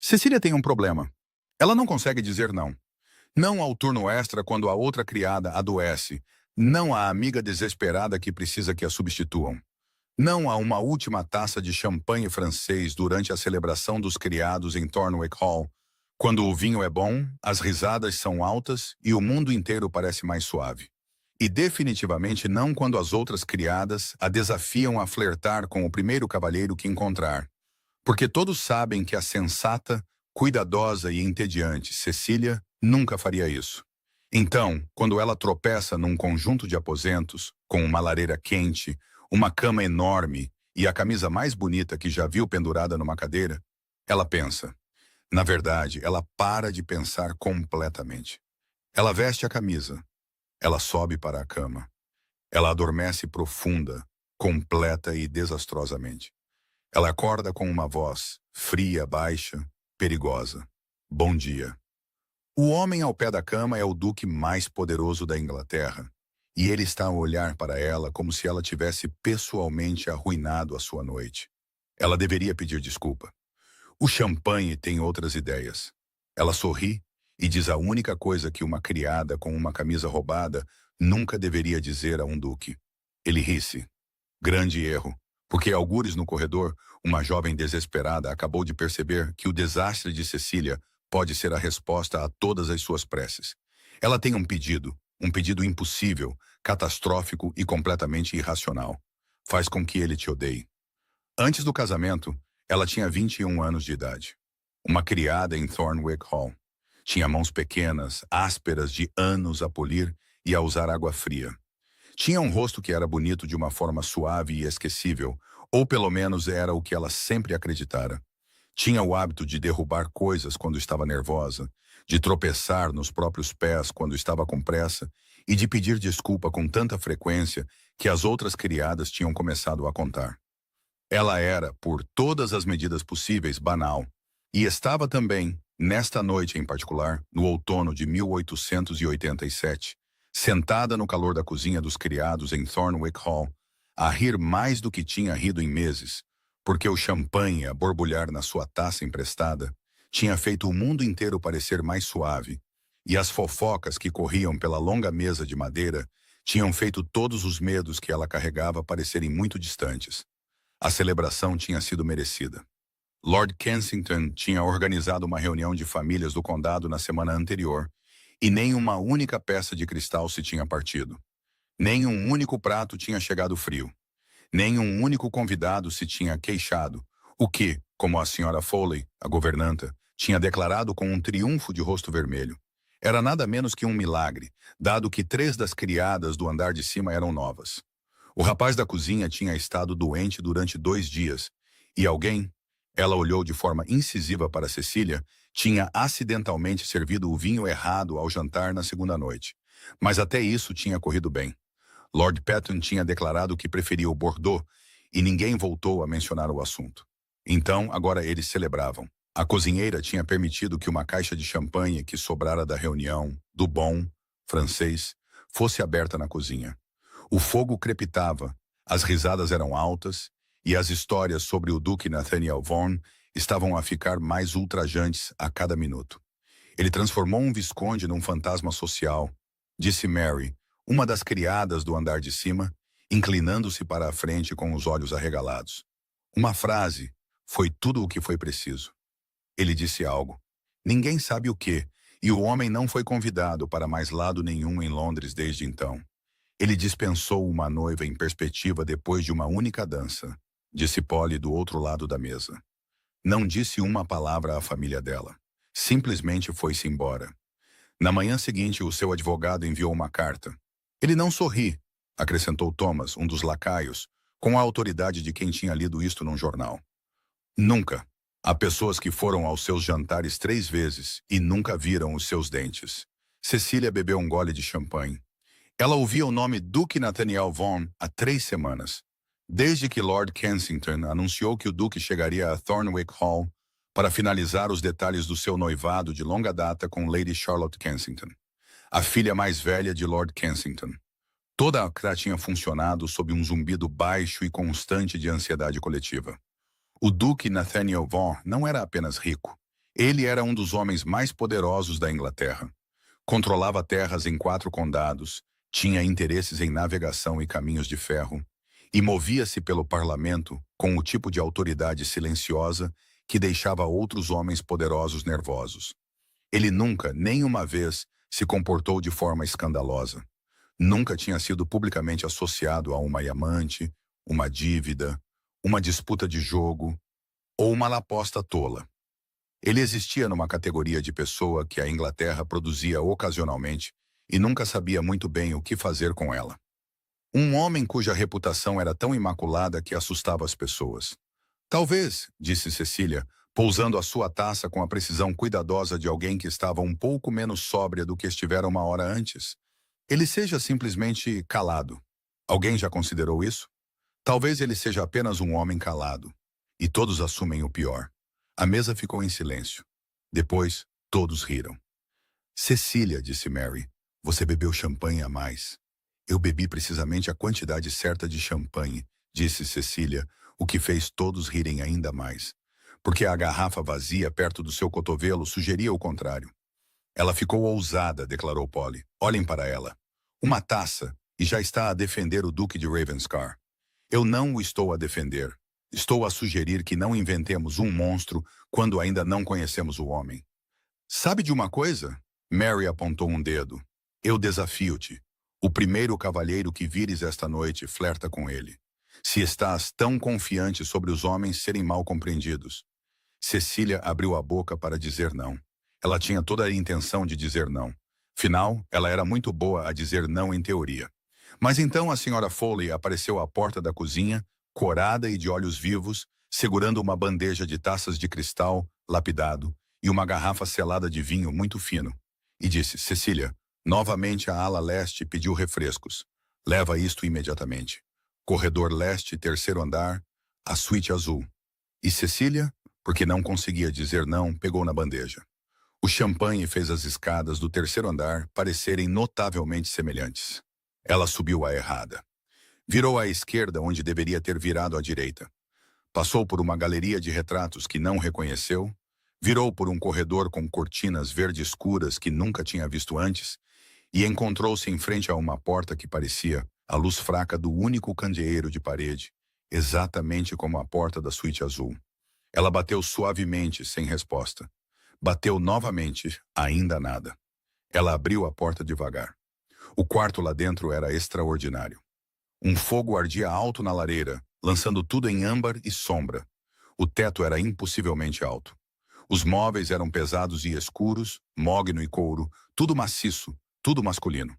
Cecília tem um problema. Ela não consegue dizer não. Não ao turno extra quando a outra criada adoece. Não à amiga desesperada que precisa que a substituam. Não a uma última taça de champanhe francês durante a celebração dos criados em Thornwick Hall. Quando o vinho é bom, as risadas são altas e o mundo inteiro parece mais suave. E definitivamente não quando as outras criadas a desafiam a flertar com o primeiro cavalheiro que encontrar. Porque todos sabem que a sensata, cuidadosa e entediante Cecília nunca faria isso. Então, quando ela tropeça num conjunto de aposentos, com uma lareira quente, uma cama enorme e a camisa mais bonita que já viu pendurada numa cadeira, ela pensa. Na verdade, ela para de pensar completamente. Ela veste a camisa. Ela sobe para a cama. Ela adormece profunda, completa e desastrosamente. Ela acorda com uma voz fria, baixa, perigosa. Bom dia. O homem ao pé da cama é o duque mais poderoso da Inglaterra, e ele está a olhar para ela como se ela tivesse pessoalmente arruinado a sua noite. Ela deveria pedir desculpa. O champanhe tem outras ideias. Ela sorri e diz a única coisa que uma criada com uma camisa roubada nunca deveria dizer a um duque. Ele ri-se. Grande erro, porque algures no corredor, uma jovem desesperada acabou de perceber que o desastre de Cecília pode ser a resposta a todas as suas preces. Ela tem um pedido impossível, catastrófico e completamente irracional. Faz com que ele te odeie. Antes do casamento, ela tinha 21 anos de idade. Uma criada em Thornwick Hall. Tinha mãos pequenas, ásperas de anos a polir e a usar água fria. Tinha um rosto que era bonito de uma forma suave e esquecível, ou pelo menos era o que ela sempre acreditara. Tinha o hábito de derrubar coisas quando estava nervosa, de tropeçar nos próprios pés quando estava com pressa e de pedir desculpa com tanta frequência que as outras criadas tinham começado a contar. Ela era, por todas as medidas possíveis, banal. E estava também, nesta noite em particular, no outono de 1887, sentada no calor da cozinha dos criados em Thornwick Hall, a rir mais do que tinha rido em meses, porque o champanhe a borbulhar na sua taça emprestada tinha feito o mundo inteiro parecer mais suave, e as fofocas que corriam pela longa mesa de madeira tinham feito todos os medos que ela carregava parecerem muito distantes. A celebração tinha sido merecida. Lord Kensington tinha organizado uma reunião de famílias do condado na semana anterior, e nem uma única peça de cristal se tinha partido. Nem um único prato tinha chegado frio. Nem um único convidado se tinha queixado, o que, como a senhora Foley, a governanta, tinha declarado com um triunfo de rosto vermelho. Era nada menos que um milagre, dado que 3 das criadas do andar de cima eram novas. O rapaz da cozinha tinha estado doente durante 2 dias, e alguém, ela olhou de forma incisiva para Cecília, tinha acidentalmente servido o vinho errado ao jantar na segunda noite. Mas até isso tinha corrido bem. Lord Patton tinha declarado que preferia o Bordeaux, e ninguém voltou a mencionar o assunto. Então, agora eles celebravam. A cozinheira tinha permitido que uma caixa de champanhe que sobrara da reunião, do bom, francês, fosse aberta na cozinha. O fogo crepitava, as risadas eram altas, e as histórias sobre o Duque Nathaniel Vaughan estavam a ficar mais ultrajantes a cada minuto. Ele transformou um visconde num fantasma social, disse Mary, uma das criadas do andar de cima, inclinando-se para a frente com os olhos arregalados. Uma frase foi tudo o que foi preciso. Ele disse algo. Ninguém sabe o quê, e o homem não foi convidado para mais lado nenhum em Londres desde então. Ele dispensou uma noiva em perspectiva depois de uma única dança, disse Polly do outro lado da mesa. Não disse uma palavra à família dela. Simplesmente foi-se embora. Na manhã seguinte, o seu advogado enviou uma carta. Ele não sorri, acrescentou Thomas, um dos lacaios, com a autoridade de quem tinha lido isto num jornal. Nunca. Há pessoas que foram aos seus jantares 3 vezes e nunca viram os seus dentes. Cecília bebeu um gole de champanhe. Ela ouvia o nome Duque Nathaniel Vaughan há 3 semanas, desde que Lord Kensington anunciou que o Duque chegaria a Thornwick Hall para finalizar os detalhes do seu noivado de longa data com Lady Charlotte Kensington, a filha mais velha de Lord Kensington. Toda a CRA tinha funcionado sob um zumbido baixo e constante de ansiedade coletiva. O Duque Nathaniel Vaughan não era apenas rico, Ele era um dos homens mais poderosos da Inglaterra. Controlava terras em 4 condados, tinha interesses em navegação e caminhos de ferro, e movia-se pelo parlamento com o tipo de autoridade silenciosa que deixava outros homens poderosos nervosos. Ele nunca, nem uma vez, se comportou de forma escandalosa. Nunca tinha sido publicamente associado a uma amante, uma dívida, uma disputa de jogo ou uma aposta tola. Ele existia numa categoria de pessoa que a Inglaterra produzia ocasionalmente e nunca sabia muito bem o que fazer com ela. Um homem cuja reputação era tão imaculada que assustava as pessoas. Talvez, disse Cecília, pousando a sua taça com a precisão cuidadosa de alguém que estava um pouco menos sóbria do que estivera uma hora antes, ele seja simplesmente calado. Alguém já considerou isso? Talvez ele seja apenas um homem calado. E todos assumem o pior. A mesa ficou em silêncio. Depois, todos riram. Cecília, disse Mary, você bebeu champanhe a mais. Eu bebi precisamente a quantidade certa de champanhe, disse Cecília, o que fez todos rirem ainda mais. Porque a garrafa vazia perto do seu cotovelo sugeria o contrário. Ela ficou ousada, declarou Polly. Olhem para ela. Uma taça, e já está a defender o Duque de Ravenscar. Eu não o estou a defender. Estou a sugerir que não inventemos um monstro quando ainda não conhecemos o homem. Sabe de uma coisa? Mary apontou um dedo. Eu desafio-te. O primeiro cavalheiro que vires esta noite flerta com ele. Se estás tão confiante sobre os homens serem mal compreendidos. Cecília abriu a boca para dizer não. Ela tinha toda a intenção de dizer não. Afinal, ela era muito boa a dizer não em teoria. Mas então a senhora Foley apareceu à porta da cozinha, corada e de olhos vivos, segurando uma bandeja de taças de cristal, lapidado, e uma garrafa selada de vinho muito fino. E disse, Cecília, novamente a ala leste pediu refrescos. Leva isto imediatamente. Corredor leste, 3º andar, a suíte azul. E Cecília, porque não conseguia dizer não, pegou na bandeja. O champanhe fez as escadas do 3º andar parecerem notavelmente semelhantes. Ela subiu à errada. Virou à esquerda onde deveria ter virado à direita. Passou por uma galeria de retratos que não reconheceu, virou por um corredor com cortinas verde escuras que nunca tinha visto antes e encontrou-se em frente a uma porta que parecia a luz fraca do único candeeiro de parede, exatamente como a porta da suíte azul. Ela bateu suavemente, sem resposta. Bateu novamente, ainda nada. Ela abriu a porta devagar. O quarto lá dentro era extraordinário. Um fogo ardia alto na lareira, lançando tudo em âmbar e sombra. O teto era impossivelmente alto. Os móveis eram pesados e escuros, mogno e couro, tudo maciço, tudo masculino.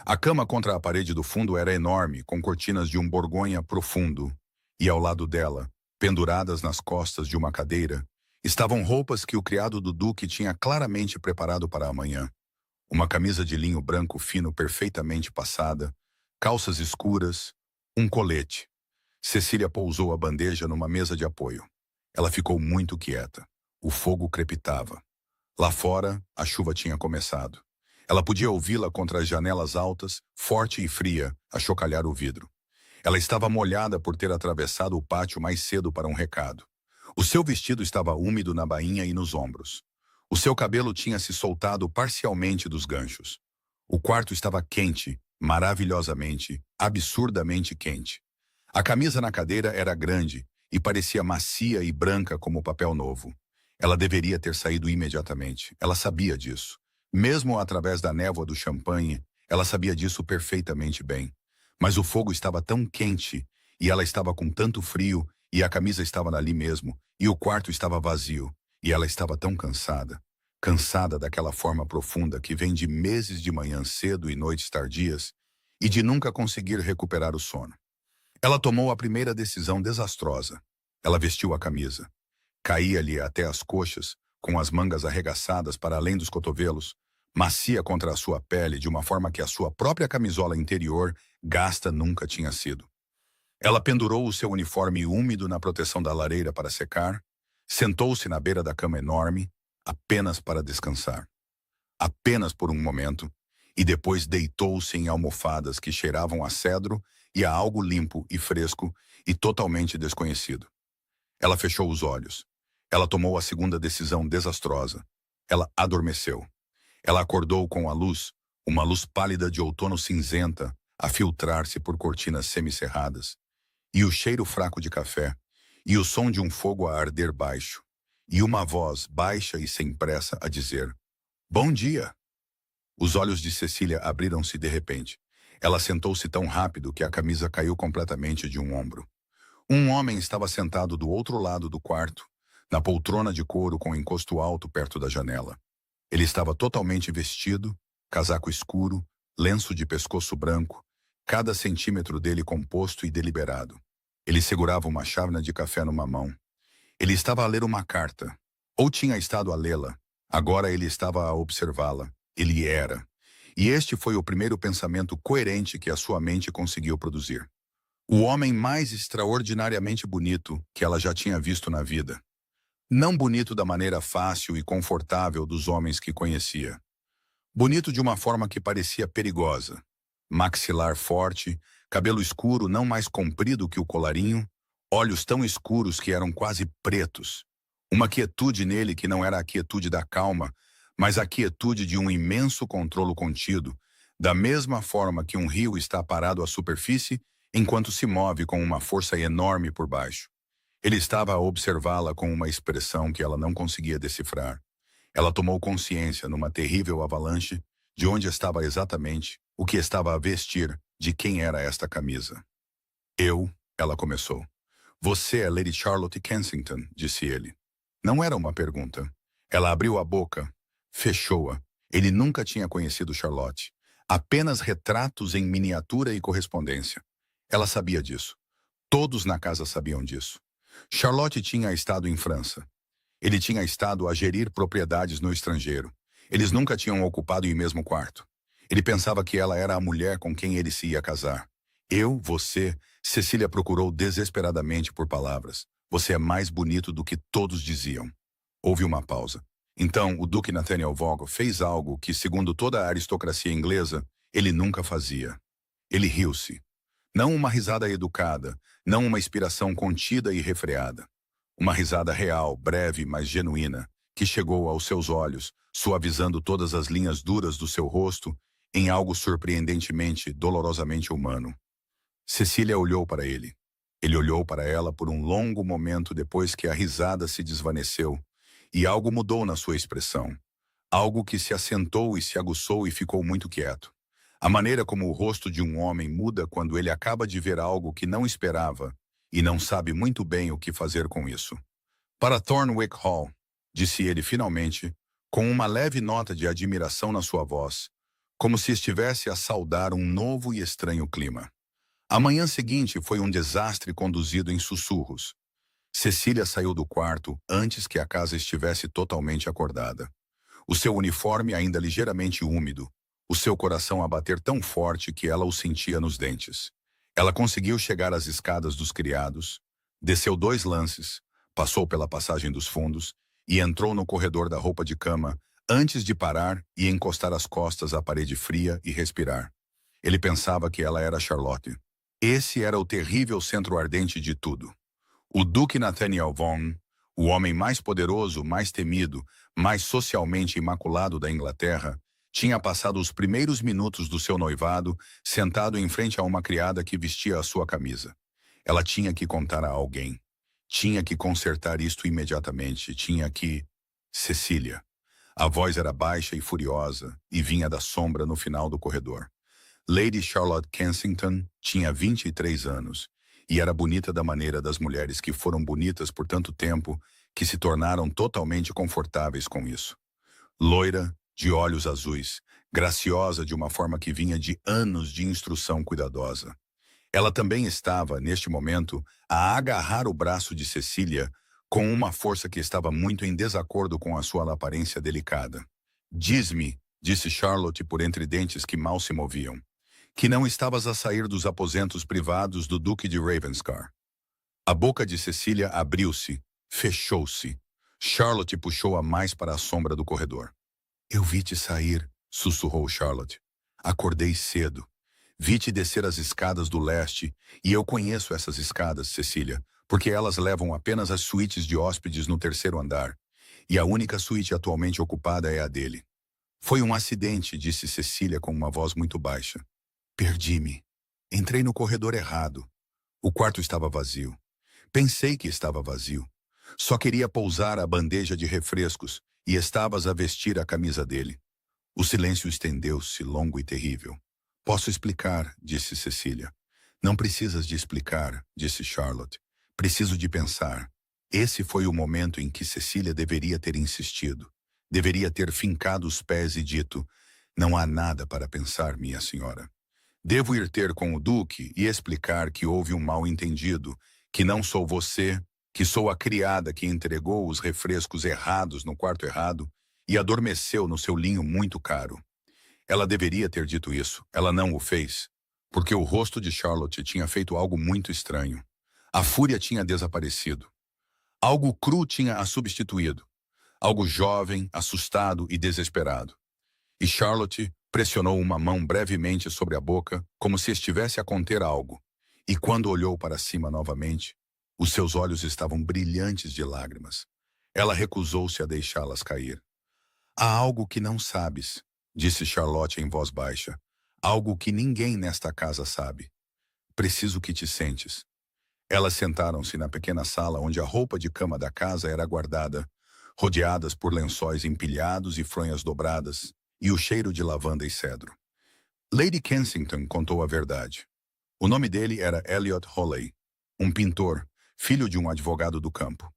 A cama contra a parede do fundo era enorme, com cortinas de um borgonha profundo, e ao lado dela, penduradas nas costas de uma cadeira, estavam roupas que o criado do Duque tinha claramente preparado para amanhã. Uma camisa de linho branco fino perfeitamente passada, calças escuras, um colete. Cecília pousou a bandeja numa mesa de apoio. Ela ficou muito quieta. O fogo crepitava. Lá fora, a chuva tinha começado. Ela podia ouvi-la contra as janelas altas, forte e fria, a chocalhar o vidro. Ela estava molhada por ter atravessado o pátio mais cedo para um recado. O seu vestido estava úmido na bainha e nos ombros. O seu cabelo tinha se soltado parcialmente dos ganchos. O quarto estava quente, maravilhosamente, absurdamente quente. A camisa na cadeira era grande e parecia macia e branca como papel novo. Ela deveria ter saído imediatamente. Ela sabia disso. Mesmo através da névoa do champanhe, ela sabia disso perfeitamente bem. Mas o fogo estava tão quente, e ela estava com tanto frio, e a camisa estava ali mesmo, e o quarto estava vazio, e ela estava tão cansada. Cansada daquela forma profunda que vem de meses de manhã cedo e noites tardias, e de nunca conseguir recuperar o sono. Ela tomou a primeira decisão desastrosa. Ela vestiu a camisa. Caía-lhe até as coxas, com as mangas arregaçadas para além dos cotovelos, macia contra a sua pele de uma forma que a sua própria camisola interior gasta nunca tinha sido. Ela pendurou o seu uniforme úmido na proteção da lareira para secar, sentou-se na beira da cama enorme, apenas para descansar. Apenas por um momento, e depois deitou-se em almofadas que cheiravam a cedro e a algo limpo e fresco e totalmente desconhecido. Ela fechou os olhos. Ela tomou a segunda decisão desastrosa. Ela adormeceu. Ela acordou com a luz, uma luz pálida de outono cinzenta, a filtrar-se por cortinas semicerradas, e o cheiro fraco de café, e o som de um fogo a arder baixo, e uma voz baixa e sem pressa a dizer: "Bom dia!" Os olhos de Cecília abriram-se de repente. Ela sentou-se tão rápido que a camisa caiu completamente de um ombro. Um homem estava sentado do outro lado do quarto, na poltrona de couro com encosto alto perto da janela. Ele estava totalmente vestido, casaco escuro, lenço de pescoço branco, cada centímetro dele composto e deliberado. Ele segurava uma chávena de café numa mão. Ele estava a ler uma carta, ou tinha estado a lê-la. Agora ele estava a observá-la. Ele era. E este foi o primeiro pensamento coerente que a sua mente conseguiu produzir. O homem mais extraordinariamente bonito que ela já tinha visto na vida. Não bonito da maneira fácil e confortável dos homens que conhecia. Bonito de uma forma que parecia perigosa. Maxilar forte, cabelo escuro não mais comprido que o colarinho, olhos tão escuros que eram quase pretos. Uma quietude nele que não era a quietude da calma, mas a quietude de um imenso controlo contido, da mesma forma que um rio está parado à superfície enquanto se move com uma força enorme por baixo. Ele estava a observá-la com uma expressão que ela não conseguia decifrar. Ela tomou consciência, numa terrível avalanche, de onde estava exatamente, o que estava a vestir, de quem era esta camisa. Ela começou. "Você é Lady Charlotte Kensington", disse ele. Não era uma pergunta. Ela abriu a boca, fechou-a. Ele nunca tinha conhecido Charlotte. Apenas retratos em miniatura e correspondência. Ela sabia disso. Todos na casa sabiam disso. Charlotte tinha estado em França. Ele tinha estado a gerir propriedades no estrangeiro. Eles nunca tinham ocupado o mesmo quarto. Ele pensava que ela era a mulher com quem ele se ia casar. Você, Cecília procurou desesperadamente por palavras. Você é mais bonito do que todos diziam. Houve uma pausa. Então, o Duque Nathaniel Vogel fez algo que, segundo toda a aristocracia inglesa, ele nunca fazia. Ele riu-se. Não uma risada educada, não uma inspiração contida e refreada. Uma risada real, breve, mas genuína, que chegou aos seus olhos, suavizando todas as linhas duras do seu rosto em algo surpreendentemente, dolorosamente humano. Cecília olhou para ele. Ele olhou para ela por um longo momento depois que a risada se desvaneceu, e algo mudou na sua expressão. Algo que se assentou e se aguçou e ficou muito quieto. A maneira como o rosto de um homem muda quando ele acaba de ver algo que não esperava e não sabe muito bem o que fazer com isso. "Para Thornwick Hall", disse ele finalmente, com uma leve nota de admiração na sua voz, como se estivesse a saudar um novo e estranho clima. A manhã seguinte foi um desastre conduzido em sussurros. Cecília saiu do quarto antes que a casa estivesse totalmente acordada. O seu uniforme ainda ligeiramente úmido, o seu coração a bater tão forte que ela o sentia nos dentes. Ela conseguiu chegar às escadas dos criados, desceu 2 lances, passou pela passagem dos fundos e entrou no corredor da roupa de cama antes de parar e encostar as costas à parede fria e respirar. Ele pensava que ela era Charlotte. Esse era o terrível centro ardente de tudo. O Duque Nathaniel Vaughan, o homem mais poderoso, mais temido, mais socialmente imaculado da Inglaterra, tinha passado os primeiros minutos do seu noivado sentado em frente a uma criada que vestia a sua camisa. Ela tinha que contar a alguém. Tinha que consertar isto imediatamente. Tinha que... Cecília. A voz era baixa e furiosa e vinha da sombra no final do corredor. Lady Charlotte Kensington tinha 23 anos e era bonita da maneira das mulheres que foram bonitas por tanto tempo que se tornaram totalmente confortáveis com isso. Loira, de olhos azuis, graciosa de uma forma que vinha de anos de instrução cuidadosa. Ela também estava, neste momento, a agarrar o braço de Cecília com uma força que estava muito em desacordo com a sua aparência delicada. "Diz-me", disse Charlotte por entre dentes que mal se moviam, "que não estavas a sair dos aposentos privados do Duque de Ravenscar." A boca de Cecília abriu-se, fechou-se. Charlotte puxou-a mais para a sombra do corredor. "Eu vi-te sair", sussurrou Charlotte. "Acordei cedo. Vi-te descer as escadas do leste, e eu conheço essas escadas, Cecília, porque elas levam apenas as suítes de hóspedes no terceiro andar, e a única suíte atualmente ocupada é a dele. Foi um acidente, disse Cecília com uma voz muito baixa. Perdi-me. Entrei no corredor errado. O quarto estava vazio. Pensei que estava vazio. Só queria pousar a bandeja de refrescos e estavas a vestir a camisa dele. O silêncio estendeu-se, longo e terrível. Posso explicar, disse Cecília. Não precisas de explicar, disse Charlotte. Preciso de pensar. Esse foi o momento em que Cecília deveria ter insistido. Deveria ter fincado os pés e dito: não há nada para pensar, minha senhora. Devo ir ter com o Duque e explicar que houve um mal-entendido, que não sou você, que sou a criada que entregou os refrescos errados no quarto errado e adormeceu no seu linho muito caro. Ela deveria ter dito isso, ela não o fez, porque o rosto de Charlotte tinha feito algo muito estranho. A fúria tinha desaparecido. Algo cru tinha a substituído. Algo jovem, assustado e desesperado. E Charlotte pressionou uma mão brevemente sobre a boca, como se estivesse a conter algo. E quando olhou para cima novamente, os seus olhos estavam brilhantes de lágrimas. Ela recusou-se a deixá-las cair. Há algo que não sabes, disse Charlotte em voz baixa. Algo que ninguém nesta casa sabe. Preciso que te sentes. Elas sentaram-se na pequena sala onde a roupa de cama da casa era guardada, rodeadas por lençóis empilhados e fronhas dobradas, e o cheiro de lavanda e cedro. Lady Kensington contou a verdade. O nome dele era Elliot Hawley, um pintor, filho de um advogado do campo.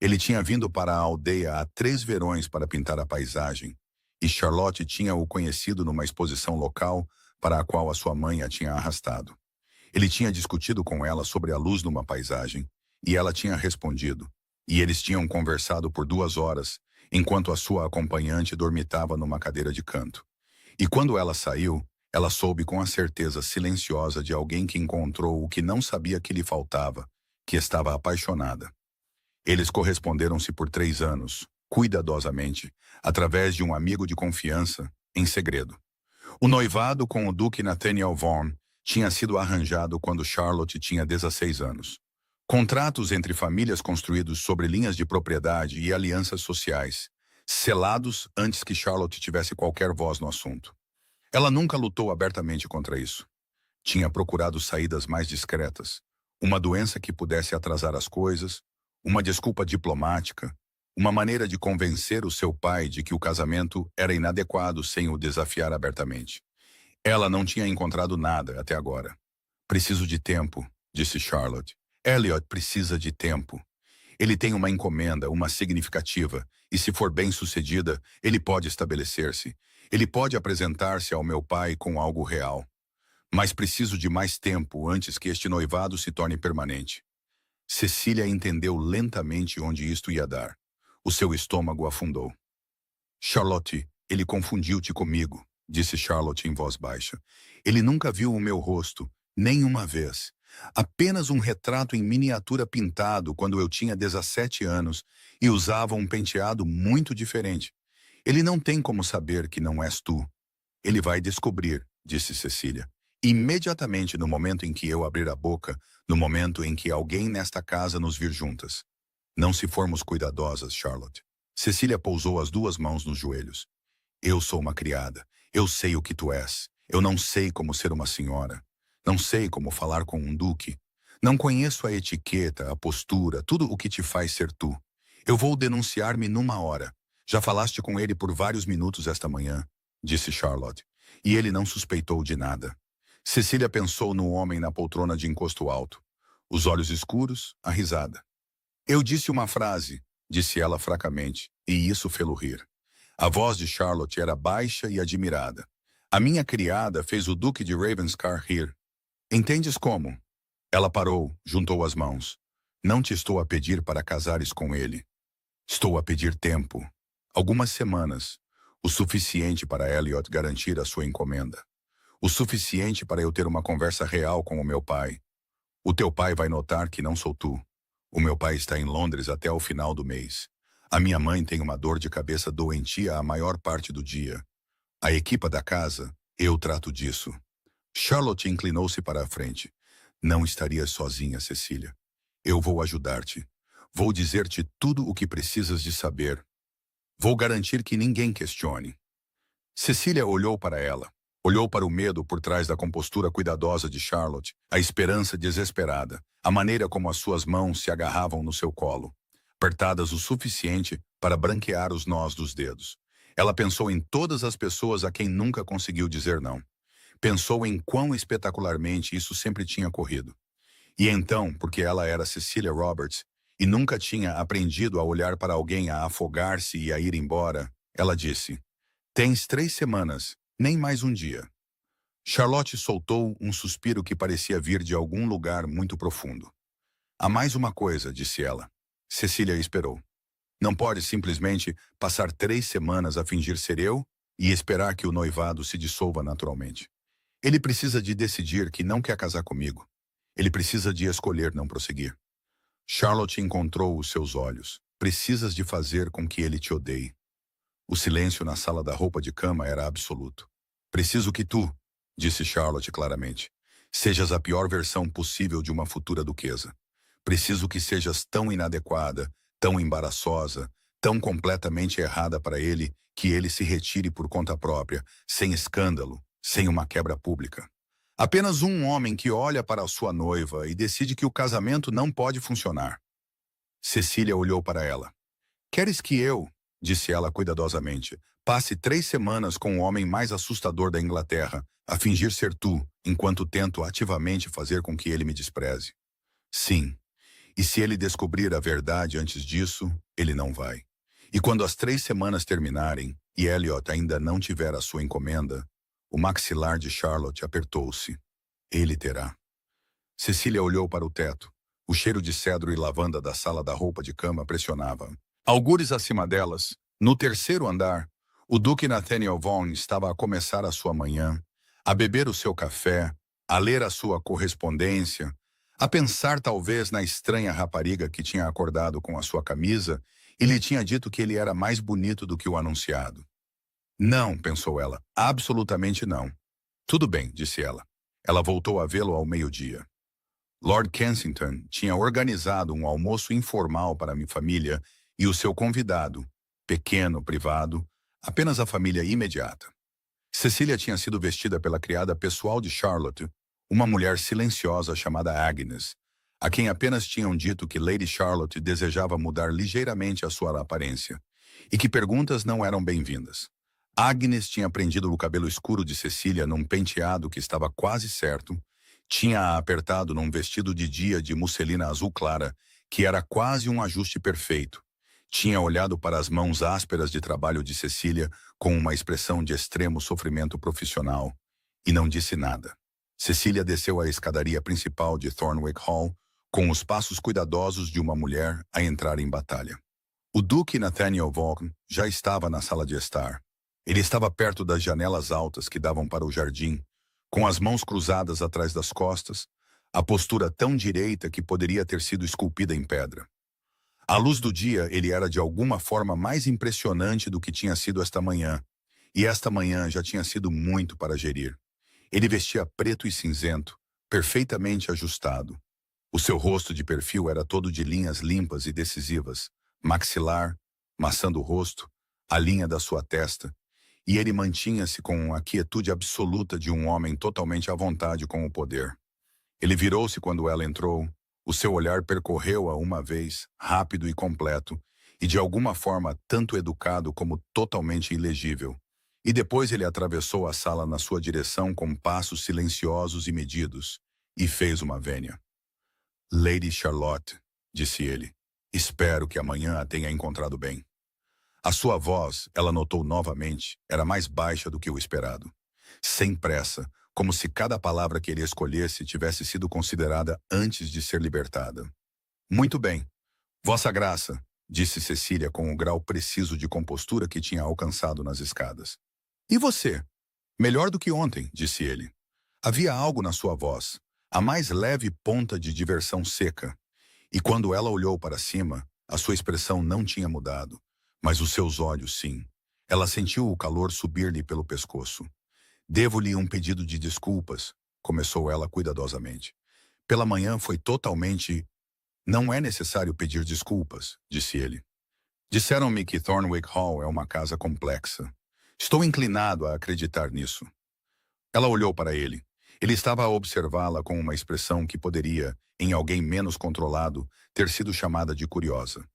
Ele tinha vindo para a aldeia há 3 verões para pintar a paisagem, e Charlotte tinha o conhecido numa exposição local para a qual a sua mãe a tinha arrastado. Ele tinha discutido com ela sobre a luz numa paisagem, e ela tinha respondido, e eles tinham conversado por 2 horas, enquanto a sua acompanhante dormitava numa cadeira de canto. E quando ela saiu, ela soube com a certeza silenciosa de alguém que encontrou o que não sabia que lhe faltava, que estava apaixonada. Eles corresponderam-se por 3 anos, cuidadosamente, através de um amigo de confiança, em segredo. O noivado com o Duque Nathaniel Vaughan tinha sido arranjado quando Charlotte tinha 16 anos. Contratos entre famílias construídos sobre linhas de propriedade e alianças sociais, selados antes que Charlotte tivesse qualquer voz no assunto. Ela nunca lutou abertamente contra isso. Tinha procurado saídas mais discretas, uma doença que pudesse atrasar as coisas, uma desculpa diplomática, uma maneira de convencer o seu pai de que o casamento era inadequado sem o desafiar abertamente. Ela não tinha encontrado nada até agora. Preciso de tempo, disse Charlotte. Elliot precisa de tempo. Ele tem uma encomenda, uma significativa, e se for bem-sucedida, ele pode estabelecer-se. Ele pode apresentar-se ao meu pai com algo real. Mas preciso de mais tempo antes que este noivado se torne permanente. Cecília entendeu lentamente onde isto ia dar. O seu estômago afundou. Charlotte, ele confundiu-te comigo, disse Charlotte em voz baixa. Ele nunca viu o meu rosto, nem uma vez. Apenas um retrato em miniatura pintado quando eu tinha 17 anos e usava um penteado muito diferente. Ele não tem como saber que não és tu. Ele vai descobrir, disse Cecília. Imediatamente no momento em que eu abrir a boca, no momento em que alguém nesta casa nos vir juntas. Não se formos cuidadosas, Charlotte. Cecília pousou as 2 mãos nos joelhos. Eu sou uma criada. Eu sei o que tu és. Eu não sei como ser uma senhora. Não sei como falar com um duque. Não conheço a etiqueta, a postura, tudo o que te faz ser tu. Eu vou denunciar-me numa hora. Já falaste com ele por vários minutos esta manhã, disse Charlotte, e ele não suspeitou de nada. Cecília pensou no homem na poltrona de encosto alto. Os olhos escuros, a risada. Eu disse uma frase, disse ela fracamente, e isso fê-lo rir. A voz de Charlotte era baixa e admirada. A minha criada fez o Duque de Ravenscar rir. Entendes como? Ela parou, juntou as mãos. Não te estou a pedir para casares com ele. Estou a pedir tempo. Algumas semanas. O suficiente para Elliot garantir a sua encomenda. O suficiente para eu ter uma conversa real com o meu pai. O teu pai vai notar que não sou tu. O meu pai está em Londres até o final do mês. A minha mãe tem uma dor de cabeça doentia a maior parte do dia. A equipa da casa, eu trato disso. Charlotte inclinou-se para a frente. Não estarias sozinha, Cecília. Eu vou ajudar-te. Vou dizer-te tudo o que precisas de saber. Vou garantir que ninguém questione. Cecília olhou para ela. Olhou para o medo por trás da compostura cuidadosa de Charlotte, a esperança desesperada, a maneira como as suas mãos se agarravam no seu colo, apertadas o suficiente para branquear os nós dos dedos. Ela pensou em todas as pessoas a quem nunca conseguiu dizer não. Pensou em quão espetacularmente isso sempre tinha ocorrido. E então, porque ela era Cecilia Roberts e nunca tinha aprendido a olhar para alguém a afogar-se e a ir embora, ela disse: "Tens 3 semanas, nem mais um dia." Charlotte soltou um suspiro que parecia vir de algum lugar muito profundo. "Há mais uma coisa", disse ela. Cecília esperou. "Não pode simplesmente passar 3 semanas a fingir ser eu e esperar que o noivado se dissolva naturalmente. Ele precisa de decidir que não quer casar comigo. Ele precisa de escolher não prosseguir." Charlotte encontrou os seus olhos. "Precisas de fazer com que ele te odeie." O silêncio na sala da roupa de cama era absoluto. "Preciso que tu", disse Charlotte claramente, "sejas a pior versão possível de uma futura duquesa. Preciso que sejas tão inadequada, tão embaraçosa, tão completamente errada para ele, que ele se retire por conta própria, sem escândalo, sem uma quebra pública. Apenas um homem que olha para a sua noiva e decide que o casamento não pode funcionar." Cecília olhou para ela. "Queres que eu", disse ela cuidadosamente, "passe 3 semanas com o homem mais assustador da Inglaterra, a fingir ser tu, enquanto tento ativamente fazer com que ele me despreze?" "Sim. E se ele descobrir a verdade antes disso, ele não vai. E quando as 3 semanas terminarem, e Elliot ainda não tiver a sua encomenda." O maxilar de Charlotte apertou-se. "Ele terá." Cecília olhou para o teto. O cheiro de cedro e lavanda da sala da roupa de cama pressionava. Algures acima delas, no terceiro andar, o Duque Nathaniel Vaughan estava a começar a sua manhã, a beber o seu café, a ler a sua correspondência, a pensar talvez na estranha rapariga que tinha acordado com a sua camisa e lhe tinha dito que ele era mais bonito do que o anunciado. "Não", pensou ela, "absolutamente não." "Tudo bem", disse ela. Ela voltou a vê-lo ao meio-dia. Lord Kensington tinha organizado um almoço informal para a família e o seu convidado, pequeno, privado, apenas a família imediata. Cecília tinha sido vestida pela criada pessoal de Charlotte, uma mulher silenciosa chamada Agnes, a quem apenas tinham dito que Lady Charlotte desejava mudar ligeiramente a sua aparência, e que perguntas não eram bem-vindas. Agnes tinha prendido o cabelo escuro de Cecília num penteado que estava quase certo, tinha-a apertado num vestido de dia de musselina azul clara, que era quase um ajuste perfeito. Tinha olhado para as mãos ásperas de trabalho de Cecília com uma expressão de extremo sofrimento profissional, e não disse nada. Cecília desceu a escadaria principal de Thornwick Hall, com os passos cuidadosos de uma mulher a entrar em batalha. O Duque Nathaniel Vaughan já estava na sala de estar. Ele estava perto das janelas altas que davam para o jardim, com as mãos cruzadas atrás das costas, a postura tão direita que poderia ter sido esculpida em pedra. À luz do dia, ele era de alguma forma mais impressionante do que tinha sido esta manhã, e esta manhã já tinha sido muito para gerir. Ele vestia preto e cinzento, perfeitamente ajustado. O seu rosto de perfil era todo de linhas limpas e decisivas, maxilar, maçã do rosto, a linha da sua testa, e ele mantinha-se com a quietude absoluta de um homem totalmente à vontade com o poder. Ele virou-se quando ela entrou, o seu olhar percorreu-a uma vez, rápido e completo, e de alguma forma tanto educado como totalmente ilegível. E depois ele atravessou a sala na sua direção com passos silenciosos e medidos, e fez uma vênia. "Lady Charlotte", disse ele, "espero que amanhã a tenha encontrado bem." A sua voz, ela notou novamente, era mais baixa do que o esperado. Sem pressa, como se cada palavra que ele escolhesse tivesse sido considerada antes de ser libertada. "Muito bem. Vossa Graça", disse Cecília com o grau preciso de compostura que tinha alcançado nas escadas. "E você?" "Melhor do que ontem", disse ele. Havia algo na sua voz, a mais leve ponta de diversão seca. E quando ela olhou para cima, a sua expressão não tinha mudado, mas os seus olhos sim. Ela sentiu o calor subir-lhe pelo pescoço. "Devo-lhe um pedido de desculpas", começou ela cuidadosamente. "Pela manhã foi totalmente..." Não é necessário pedir desculpas, disse ele. Disseram-me que Thornwick Hall é uma casa complexa. Estou inclinado a acreditar nisso. Ela olhou para ele. Ele estava a observá-la com uma expressão que poderia, em alguém menos controlado, ter sido chamada de curiosa.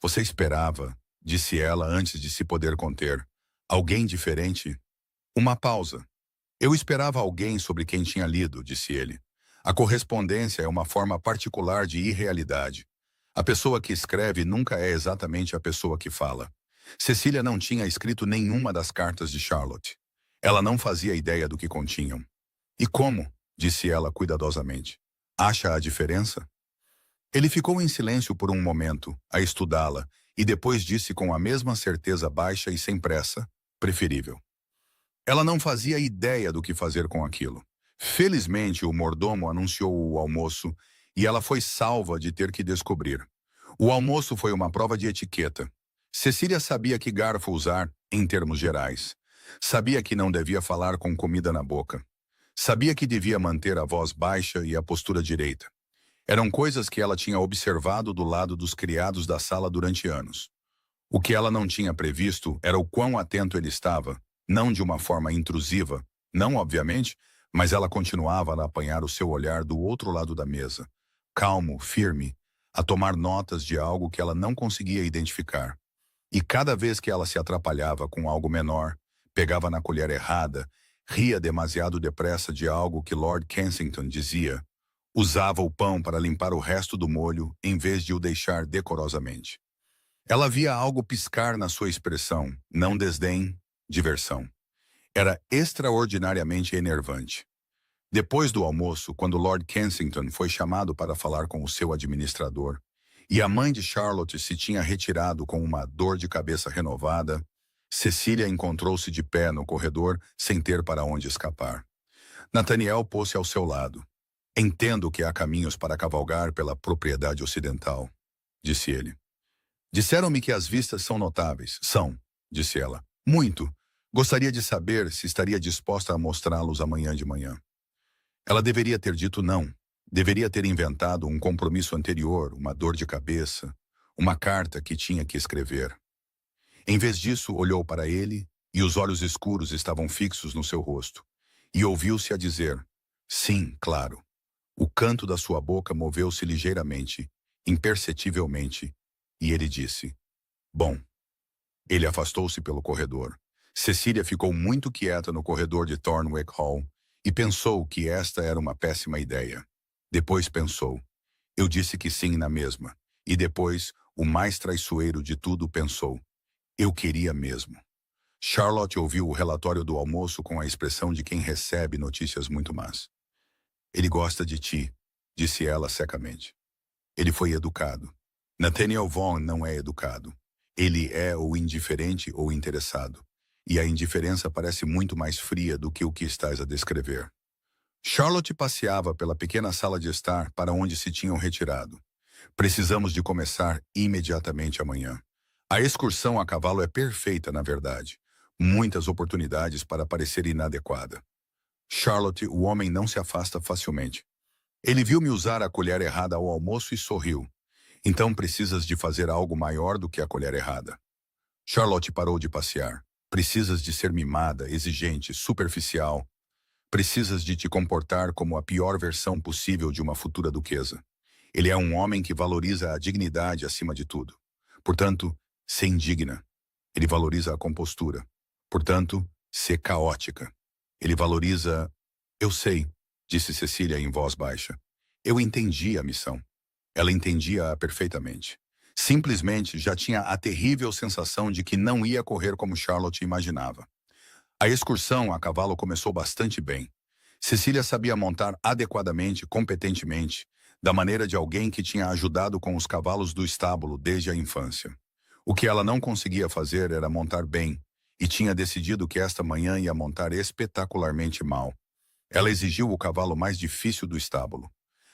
Você esperava, disse ela antes de se poder conter. Alguém diferente? Uma pausa. Eu esperava alguém sobre quem tinha lido, disse ele. A correspondência é uma forma particular de irrealidade. A pessoa que escreve nunca é exatamente a pessoa que fala. Cecília não tinha escrito nenhuma das cartas de Charlotte. Ela não fazia ideia do que continham. E como? Disse ela cuidadosamente. Acha a diferença? Ele ficou em silêncio por um momento, a estudá-la, e depois disse com a mesma certeza baixa e sem pressa, preferível. Ela não fazia ideia do que fazer com aquilo. Felizmente, o mordomo anunciou o almoço e ela foi salva de ter que descobrir. O almoço foi uma prova de etiqueta. Cecília sabia que garfo usar, em termos gerais. Sabia que não devia falar com comida na boca. Sabia que devia manter a voz baixa e a postura direita. Eram coisas que ela tinha observado do lado dos criados da sala durante anos. O que ela não tinha previsto era o quão atento ele estava, não de uma forma intrusiva, não obviamente, mas ela continuava a apanhar o seu olhar do outro lado da mesa, calmo, firme, a tomar notas de algo que ela não conseguia identificar. E cada vez que ela se atrapalhava com algo menor, pegava na colher errada, ria demasiado depressa de algo que Lord Kensington dizia, usava o pão para limpar o resto do molho em vez de o deixar decorosamente. Ela via algo piscar na sua expressão, não desdém, diversão. Era extraordinariamente enervante. Depois do almoço, quando Lord Kensington foi chamado para falar com o seu administrador, e a mãe de Charlotte se tinha retirado com uma dor de cabeça renovada, Cecília encontrou-se de pé no corredor sem ter para onde escapar. Nathaniel pôs-se ao seu lado. Entendo que há caminhos para cavalgar pela propriedade ocidental, disse ele. Disseram-me que as vistas são notáveis. São, disse ela. Muito. Gostaria de saber se estaria disposta a mostrá-los amanhã de manhã. Ela deveria ter dito não. Deveria ter inventado um compromisso anterior, uma dor de cabeça, uma carta que tinha que escrever. Em vez disso, olhou para ele e os olhos escuros estavam fixos no seu rosto. E ouviu-se a dizer, sim, claro. O canto da sua boca moveu-se ligeiramente, imperceptivelmente, e ele disse, bom. Ele afastou-se pelo corredor. Cecília ficou muito quieta no corredor de Thornwick Hall e pensou que esta era uma péssima ideia. Depois pensou, eu disse que sim na mesma. E depois, o mais traiçoeiro de tudo pensou, eu queria mesmo. Charlotte ouviu o relatório do almoço com a expressão de quem recebe notícias muito más. Ele gosta de ti, disse ela secamente. Ele foi educado. Nathaniel Vaughan não é educado. Ele é ou indiferente ou interessado. E a indiferença parece muito mais fria do que o que estás a descrever. Charlotte passeava pela pequena sala de estar para onde se tinham retirado. Precisamos de começar imediatamente amanhã. A excursão a cavalo é perfeita, na verdade. Muitas oportunidades para parecer inadequada. Charlotte, o homem não se afasta facilmente. Ele viu-me usar a colher errada ao almoço e sorriu. Então precisas de fazer algo maior do que a colher errada. Charlotte parou de passear. Precisas de ser mimada, exigente, superficial. Precisas de te comportar como a pior versão possível de uma futura duquesa. Ele é um homem que valoriza a dignidade acima de tudo. Portanto, ser indigna. Ele valoriza a compostura. Portanto, ser caótica. Ele valoriza... Eu sei, disse Cecília em voz baixa. Eu entendi a missão. Ela entendia-a perfeitamente. Simplesmente já tinha a terrível sensação de que não ia correr como Charlotte imaginava. A excursão a cavalo começou bastante bem. Cecília sabia montar adequadamente, competentemente, da maneira de alguém que tinha ajudado com os cavalos do estábulo desde a infância. O que ela não conseguia fazer era montar bem, e tinha decidido que esta manhã ia montar espetacularmente mal. Ela exigiu o cavalo mais difícil do estábulo.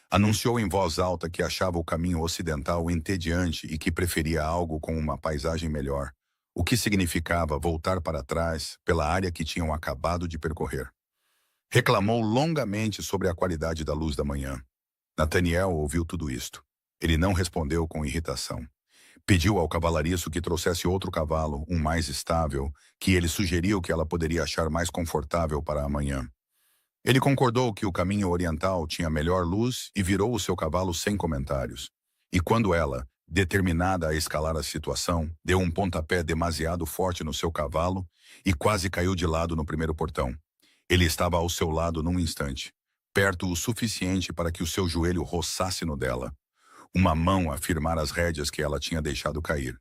Anunciou em voz alta que achava o caminho ocidental entediante e que preferia algo com uma paisagem melhor, o que significava voltar para trás pela área que tinham acabado de percorrer. Reclamou longamente sobre a qualidade da luz da manhã. Nathaniel ouviu tudo isto. Ele não respondeu com irritação. Pediu ao cavalariço que trouxesse outro cavalo, um mais estável, que ele sugeriu que ela poderia achar mais confortável para amanhã. Ele concordou que o caminho oriental tinha melhor luz e virou o seu cavalo sem comentários. E quando ela, determinada a escalar a situação, deu um pontapé demasiado forte no seu cavalo e quase caiu de lado no primeiro portão. Ele estava ao seu lado num instante, perto o suficiente para que o seu joelho roçasse no dela. Uma mão a firmar as rédeas que ela tinha deixado cair.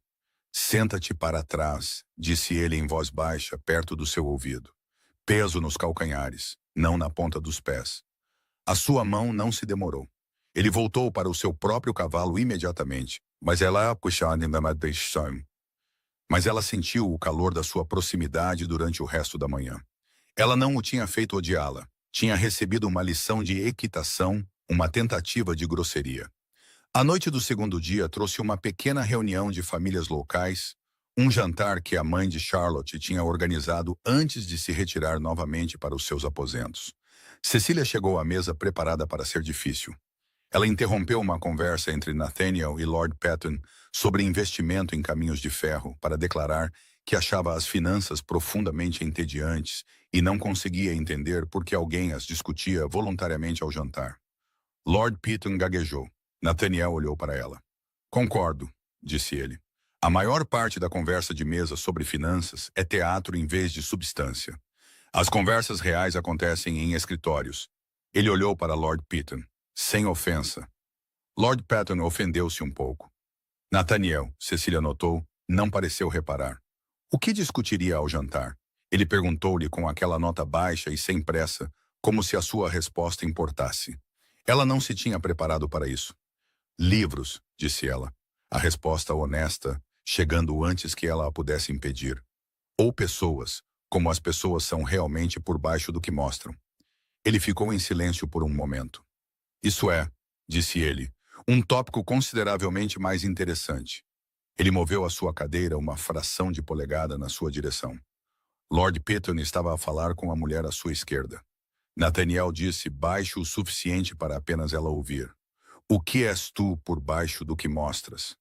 Senta-te para trás, disse ele em voz baixa, perto do seu ouvido. Peso nos calcanhares, não na ponta dos pés. A sua mão não se demorou. Ele voltou para o seu próprio cavalo imediatamente, mas ela sentiu o calor da sua proximidade durante o resto da manhã. Ela não o tinha feito odiá-la. Tinha recebido uma lição de equitação, uma tentativa de grosseria. A noite do segundo dia trouxe uma pequena reunião de famílias locais, um jantar que a mãe de Charlotte tinha organizado antes de se retirar novamente para os seus aposentos. Cecília chegou à mesa preparada para ser difícil. Ela interrompeu uma conversa entre Nathaniel e Lord Patton sobre investimento em caminhos de ferro para declarar que achava as finanças profundamente entediantes e não conseguia entender por que alguém as discutia voluntariamente ao jantar. Lord Patton gaguejou. Nathaniel olhou para ela. Concordo, disse ele. A maior parte da conversa de mesa sobre finanças é teatro em vez de substância. As conversas reais acontecem em escritórios. Ele olhou para Lord Patton, sem ofensa. Lord Patton ofendeu-se um pouco. Nathaniel, Cecília notou, não pareceu reparar. O que discutiria ao jantar? Ele perguntou-lhe com aquela nota baixa e sem pressa, como se a sua resposta importasse. Ela não se tinha preparado para isso. Livros, disse ela. A resposta honesta, chegando antes que ela a pudesse impedir. Ou pessoas, como as pessoas são realmente por baixo do que mostram. Ele ficou em silêncio por um momento. Isso é, disse ele, um tópico consideravelmente mais interessante. Ele moveu a sua cadeira uma fração de polegada na sua direção. Lord Patton estava a falar com a mulher à sua esquerda. Nathaniel disse baixo o suficiente para apenas ela ouvir. O que és tu por baixo do que mostras?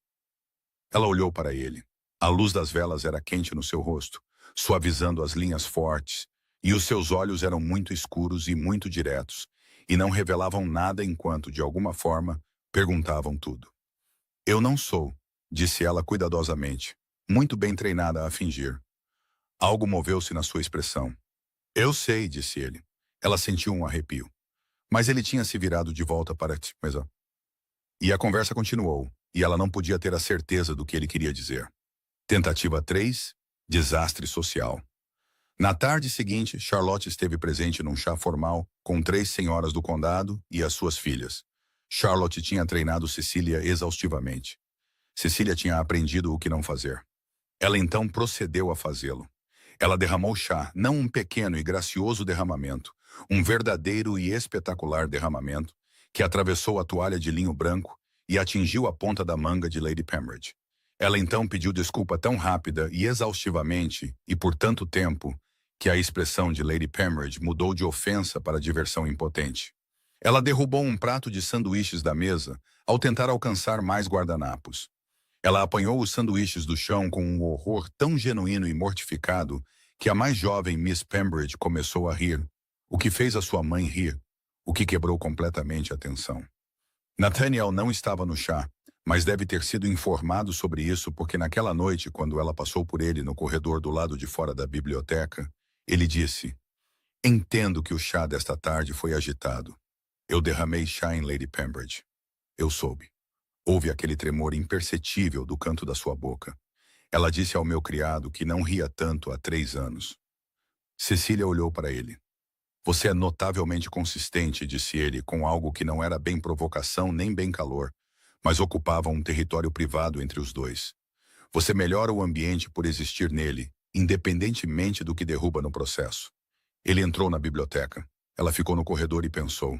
Ela olhou para ele. A luz das velas era quente no seu rosto, suavizando as linhas fortes, e os seus olhos eram muito escuros e muito diretos, e não revelavam nada enquanto, de alguma forma, perguntavam tudo. Eu não sou, disse ela cuidadosamente, muito bem treinada a fingir. Algo moveu-se na sua expressão. Eu sei, disse ele. Ela sentiu um arrepio. Mas ele tinha se virado de volta para ti. E a conversa continuou, e ela não podia ter a certeza do que ele queria dizer. Tentativa 3, desastre social. Na tarde seguinte, Charlotte esteve presente num chá formal com 3 senhoras do condado e as suas filhas. Charlotte tinha treinado Cecília exaustivamente. Cecília tinha aprendido o que não fazer. Ela então procedeu a fazê-lo. Ela derramou chá, não um pequeno e gracioso derramamento, um verdadeiro e espetacular derramamento, que atravessou a toalha de linho branco e atingiu a ponta da manga de Lady Pembridge. Ela então pediu desculpa tão rápida e exaustivamente, e por tanto tempo, que a expressão de Lady Pembridge mudou de ofensa para diversão impotente. Ela derrubou um prato de sanduíches da mesa ao tentar alcançar mais guardanapos. Ela apanhou os sanduíches do chão com um horror tão genuíno e mortificado que a mais jovem Miss Pembridge começou a rir, o que fez a sua mãe rir, o que quebrou completamente a tensão. Nathaniel não estava no chá, mas deve ter sido informado sobre isso porque naquela noite, quando ela passou por ele no corredor do lado de fora da biblioteca, ele disse, entendo que o chá desta tarde foi agitado. Eu derramei chá em Lady Pembridge. Eu soube. Houve aquele tremor imperceptível do canto da sua boca. Ela disse ao meu criado que não ria tanto há 3 anos. Cecília olhou para ele. Você é notavelmente consistente, disse ele, com algo que não era bem provocação nem bem calor, mas ocupava um território privado entre os dois. Você melhora o ambiente por existir nele, independentemente do que derruba no processo. Ele entrou na biblioteca. Ela ficou no corredor e pensou,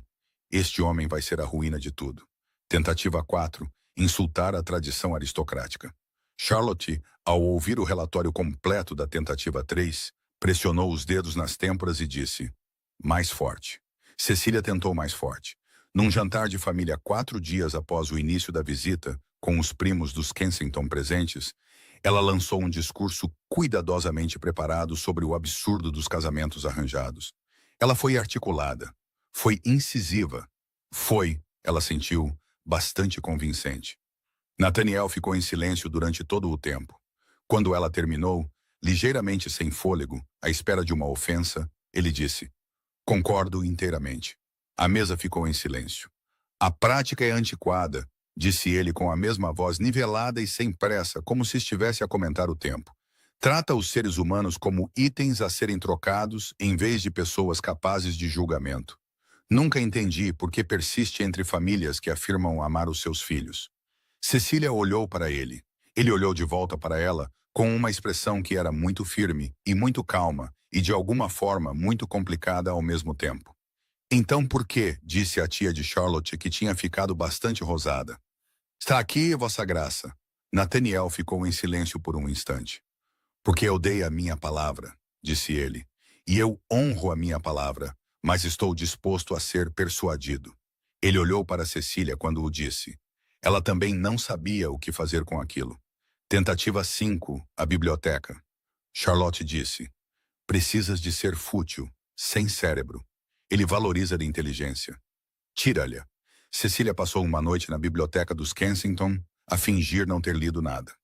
este homem vai ser a ruína de tudo. Tentativa 4, insultar a tradição aristocrática. Charlotte, ao ouvir o relatório completo da tentativa 3, pressionou os dedos nas têmporas e disse, mais forte. Cecília tentou mais forte. Num jantar de família 4 dias após o início da visita, com os primos dos Kensington presentes, ela lançou um discurso cuidadosamente preparado sobre o absurdo dos casamentos arranjados. Ela foi articulada, foi incisiva, ela sentiu, bastante convincente. Nathaniel ficou em silêncio durante todo o tempo. Quando ela terminou, ligeiramente sem fôlego, à espera de uma ofensa, ele disse: "Concordo inteiramente." A mesa ficou em silêncio. "A prática é antiquada", disse ele com a mesma voz nivelada e sem pressa, como se estivesse a comentar o tempo. "Trata os seres humanos como itens a serem trocados em vez de pessoas capazes de julgamento. Nunca entendi por que persiste entre famílias que afirmam amar os seus filhos." Cecília olhou para ele. Ele olhou de volta para ela, com uma expressão que era muito firme e muito calma e, de alguma forma, muito complicada ao mesmo tempo. "Então por quê?", disse a tia de Charlotte, que tinha ficado bastante rosada. "Está aqui, Vossa Graça." Nathaniel ficou em silêncio por um instante. "Porque eu dei a minha palavra", disse ele. "E eu honro a minha palavra, mas estou disposto a ser persuadido." Ele olhou para Cecília quando o disse. Ela também não sabia o que fazer com aquilo. Tentativa 5, a biblioteca. Charlotte disse: "Precisas de ser fútil, sem cérebro. Ele valoriza a inteligência. Tira-lhe." Cecília passou uma noite na biblioteca dos Kensington a fingir não ter lido nada.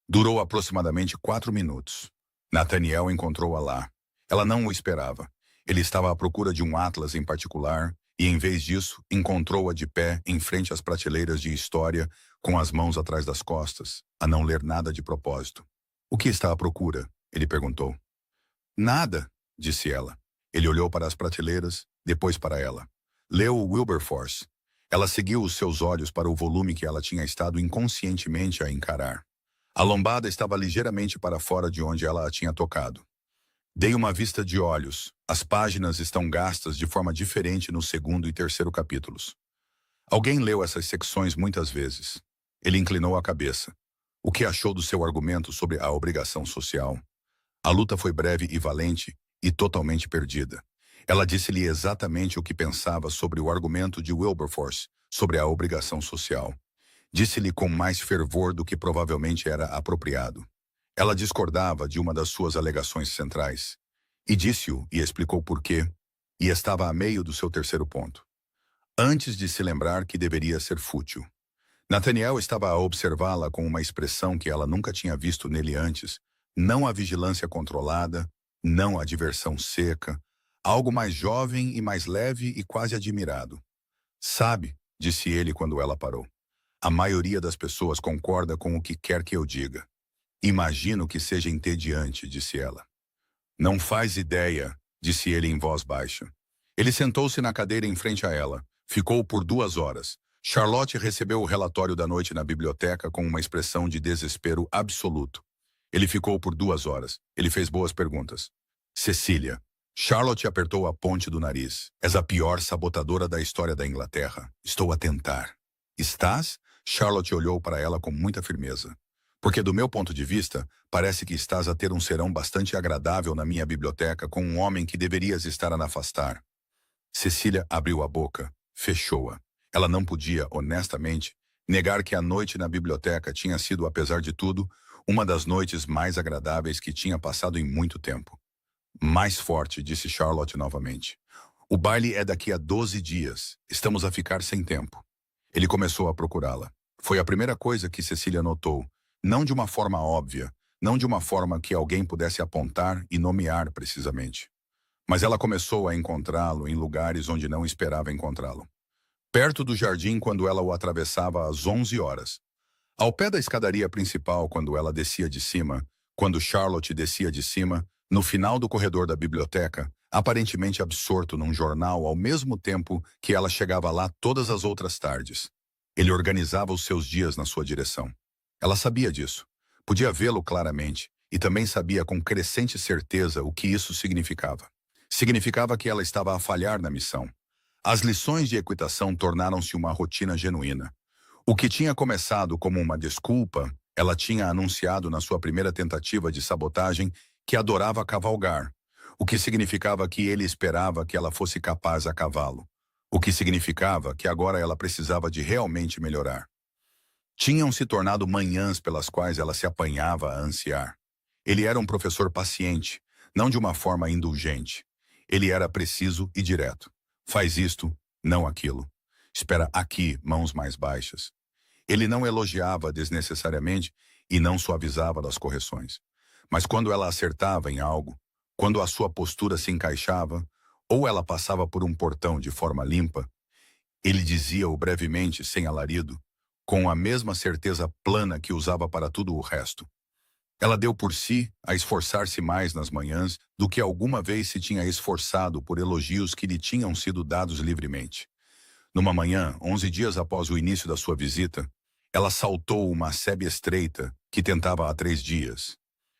Durou aproximadamente 4 minutos. Nathaniel encontrou-a lá. Ela não o esperava. Ele estava à procura de um atlas em particular e, em vez disso, encontrou-a de pé em frente às prateleiras de história, com as mãos atrás das costas, a não ler nada de propósito. "O que está à procura?", ele perguntou. "Nada", disse ela. Ele olhou para as prateleiras, depois para ela. Leu o Wilberforce. Ela seguiu os seus olhos para o volume que ela tinha estado inconscientemente a encarar. A lombada estava ligeiramente para fora de onde ela a tinha tocado. "Dei uma vista de olhos. As páginas estão gastas de forma diferente no segundo e terceiro capítulos. Alguém leu essas secções muitas vezes." Ele inclinou a cabeça. "O que achou do seu argumento sobre a obrigação social?" A luta foi breve e valente e totalmente perdida. Ela disse-lhe exatamente o que pensava sobre o argumento de Wilberforce sobre a obrigação social. Disse-lhe com mais fervor do que provavelmente era apropriado. Ela discordava de uma das suas alegações centrais. E disse-o e explicou por quê, e estava a meio do seu terceiro ponto. Antes de se lembrar que deveria ser fútil. Nathaniel estava a observá-la com uma expressão que ela nunca tinha visto nele antes, não a vigilância controlada, não a diversão seca, algo mais jovem e mais leve e quase admirado. "Sabe", disse ele quando ela parou, "a maioria das pessoas concorda com o que quer que eu diga." "Imagino que seja entediante", disse ela. "Não faz ideia", disse ele em voz baixa. Ele sentou-se na cadeira em frente a ela. Ficou por 2 horas. Charlotte recebeu o relatório da noite na biblioteca com uma expressão de desespero absoluto. Ele ficou por 2 horas. Ele fez boas perguntas. "Cecília." Charlotte apertou a ponte do nariz. "És a pior sabotadora da história da Inglaterra. Estou a tentar." "Estás?" Charlotte olhou para ela com muita firmeza. "Porque do meu ponto de vista, parece que estás a ter um serão bastante agradável na minha biblioteca com um homem que deverias estar a afastar." Cecília abriu a boca, fechou-a. Ela não podia, honestamente, negar que a noite na biblioteca tinha sido, apesar de tudo, uma das noites mais agradáveis que tinha passado em muito tempo. "Mais forte", disse Charlotte novamente. "O baile é daqui a 12 dias. Estamos a ficar sem tempo." Ele começou a procurá-la. Foi a primeira coisa que Cecília notou, não de uma forma óbvia, não de uma forma que alguém pudesse apontar e nomear precisamente. Mas ela começou a encontrá-lo em lugares onde não esperava encontrá-lo. Perto do jardim quando ela o atravessava às 11 horas. Ao pé da escadaria principal quando ela descia de cima, quando Charlotte descia de cima, no final do corredor da biblioteca, aparentemente absorto num jornal ao mesmo tempo que ela chegava lá todas as outras tardes. Ele organizava os seus dias na sua direção. Ela sabia disso. Podia vê-lo claramente e também sabia com crescente certeza o que isso significava. Significava que ela estava a falhar na missão. As lições de equitação tornaram-se uma rotina genuína. O que tinha começado como uma desculpa, ela tinha anunciado na sua primeira tentativa de sabotagem que adorava cavalgar, o que significava que ele esperava que ela fosse capaz a cavalo. o que significava que agora ela precisava de realmente melhorar. Tinham se tornado manhãs pelas quais ela se apanhava a ansiar. Ele era um professor paciente, não de uma forma indulgente. Ele era preciso e direto. Faz isto, não aquilo. Espera aqui, mãos mais baixas. Ele não elogiava desnecessariamente e não suavizava das correções. Mas quando ela acertava em algo, quando a sua postura se encaixava, ou ela passava por um portão de forma limpa, ele dizia-o brevemente, sem alarido, com a mesma certeza plana que usava para tudo o resto. Ela deu por si a esforçar-se mais nas manhãs do que alguma vez se tinha esforçado por elogios que lhe tinham sido dados livremente. Numa manhã, 11 dias após o início da sua visita, ela saltou uma sebe estreita que tentava há 3 dias.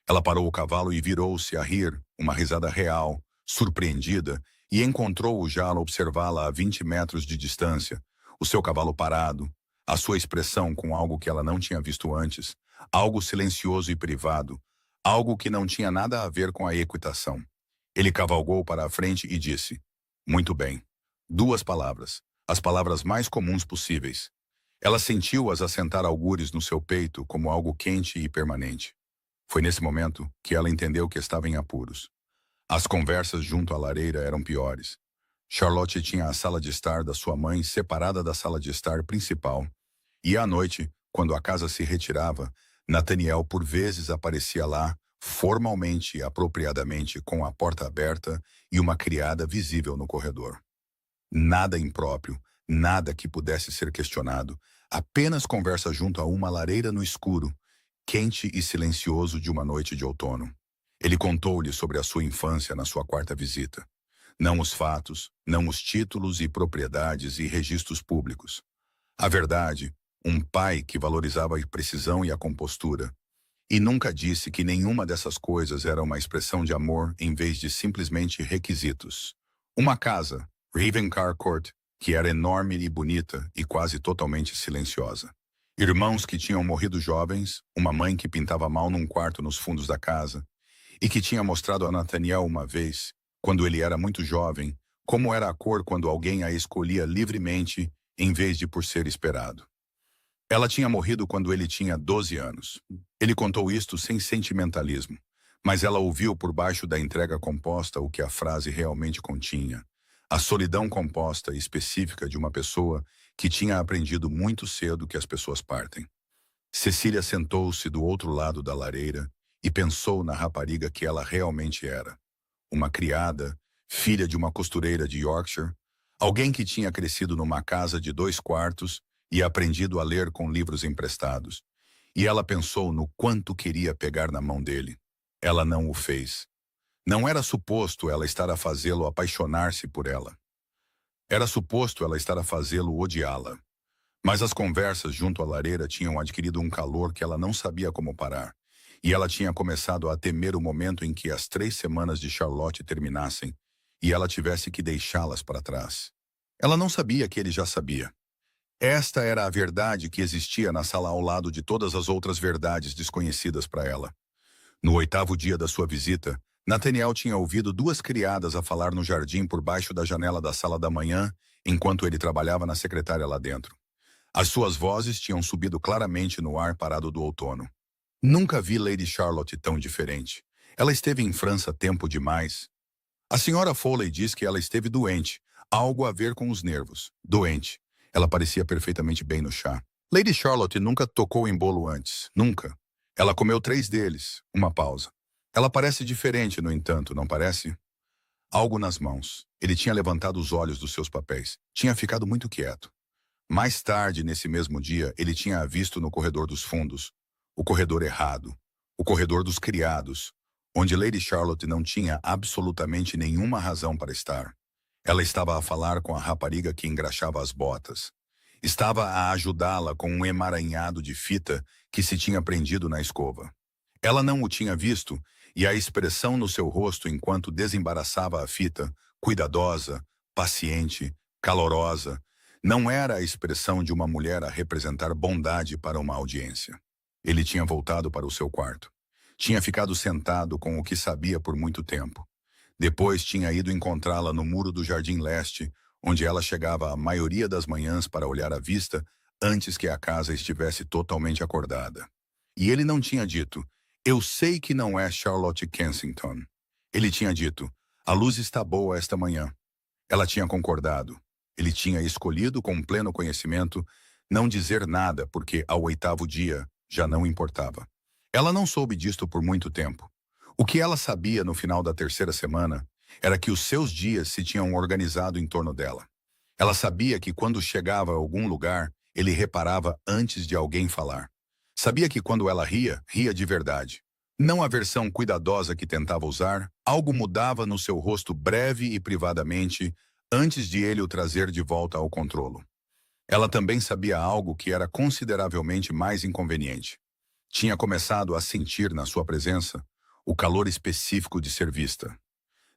Ela parou o cavalo e virou-se a rir, uma risada real, surpreendida, e encontrou-o já a observá-la a 20 metros de distância, o seu cavalo parado, a sua expressão com algo que ela não tinha visto antes, algo silencioso e privado, algo que não tinha nada a ver com a equitação. Ele cavalgou para a frente e disse: "Muito bem." 2 palavras, as palavras mais comuns possíveis. Ela sentiu-as assentar algures no seu peito como algo quente e permanente. Foi nesse momento que ela entendeu que estava em apuros. As conversas junto à lareira eram piores. Charlotte tinha a sala de estar da sua mãe separada da sala de estar principal, e à noite, quando a casa se retirava, Nathaniel por vezes aparecia lá, formalmente e apropriadamente, com a porta aberta e uma criada visível no corredor. Nada impróprio, nada que pudesse ser questionado, apenas conversa junto a uma lareira no escuro, quente e silencioso de uma noite de outono. Ele contou-lhe sobre a sua infância na sua 4ª visita. Não os fatos, não os títulos e propriedades e registros públicos. A verdade, um pai que valorizava a precisão e a compostura. E nunca disse que nenhuma dessas coisas era uma expressão de amor em vez de simplesmente requisitos. Uma casa, Ravencar Court, que era enorme e bonita e quase totalmente silenciosa. Irmãos que tinham morrido jovens, uma mãe que pintava mal num quarto nos fundos da casa, e que tinha mostrado a Nathaniel uma vez, quando ele era muito jovem, como era a cor quando alguém a escolhia livremente em vez de por ser esperado. Ela tinha morrido quando ele tinha 12 anos. Ele contou isto sem sentimentalismo, mas ela ouviu por baixo da entrega composta o que a frase realmente continha. A solidão composta e específica de uma pessoa que tinha aprendido muito cedo que as pessoas partem. Cecília sentou-se do outro lado da lareira e pensou na rapariga que ela realmente era. Uma criada, filha de uma costureira de Yorkshire, alguém que tinha crescido numa casa de 2 quartos e aprendido a ler com livros emprestados. E ela pensou no quanto queria pegar na mão dele. Ela não o fez. Não era suposto ela estar a fazê-lo apaixonar-se por ela. Era suposto ela estar a fazê-lo odiá-la. Mas as conversas junto à lareira tinham adquirido um calor que ela não sabia como parar. E ela tinha começado a temer o momento em que as 3 semanas de Charlotte terminassem e ela tivesse que deixá-las para trás. Ela não sabia que ele já sabia. Esta era a verdade que existia na sala ao lado de todas as outras verdades desconhecidas para ela. No 8º dia da sua visita, Nathaniel tinha ouvido 2 criadas a falar no jardim por baixo da janela da sala da manhã, enquanto ele trabalhava na secretária lá dentro. As suas vozes tinham subido claramente no ar parado do outono. Nunca vi Lady Charlotte tão diferente. Ela esteve em França tempo demais. A senhora Foley diz que ela esteve doente, algo a ver com os nervos. Doente. Ela parecia perfeitamente bem no chá. Lady Charlotte nunca tocou em bolo antes. Nunca. Ela comeu 3 deles. Uma pausa. Ela parece diferente, no entanto, não parece? Algo nas mãos. Ele tinha levantado os olhos dos seus papéis. Tinha ficado muito quieto. Mais tarde, nesse mesmo dia, ele tinha a visto no corredor dos fundos. O corredor errado. O corredor dos criados, onde Lady Charlotte não tinha absolutamente nenhuma razão para estar. Ela estava a falar com a rapariga que engraxava as botas. Estava a ajudá-la com um emaranhado de fita que se tinha prendido na escova. Ela não o tinha visto, e a expressão no seu rosto enquanto desembaraçava a fita, cuidadosa, paciente, calorosa, não era a expressão de uma mulher a representar bondade para uma audiência. Ele tinha voltado para o seu quarto. Tinha ficado sentado com o que sabia por muito tempo. Depois tinha ido encontrá-la no muro do jardim leste, onde ela chegava a maioria das manhãs para olhar a vista antes que a casa estivesse totalmente acordada. E ele não tinha dito, eu sei que não é Charlotte Kensington. Ele tinha dito, a luz está boa esta manhã. Ela tinha concordado. Ele tinha escolhido com pleno conhecimento não dizer nada porque ao 8º dia já não importava. Ela não soube disto por muito tempo. O que ela sabia no final da 3ª semana era que os seus dias se tinham organizado em torno dela. Ela sabia que quando chegava a algum lugar, ele reparava antes de alguém falar. Sabia que quando ela ria, ria de verdade. Não a versão cuidadosa que tentava usar, algo mudava no seu rosto breve e privadamente antes de ele o trazer de volta ao controlo. Ela também sabia algo que era consideravelmente mais inconveniente. Tinha começado a sentir na sua presença o calor específico de ser vista.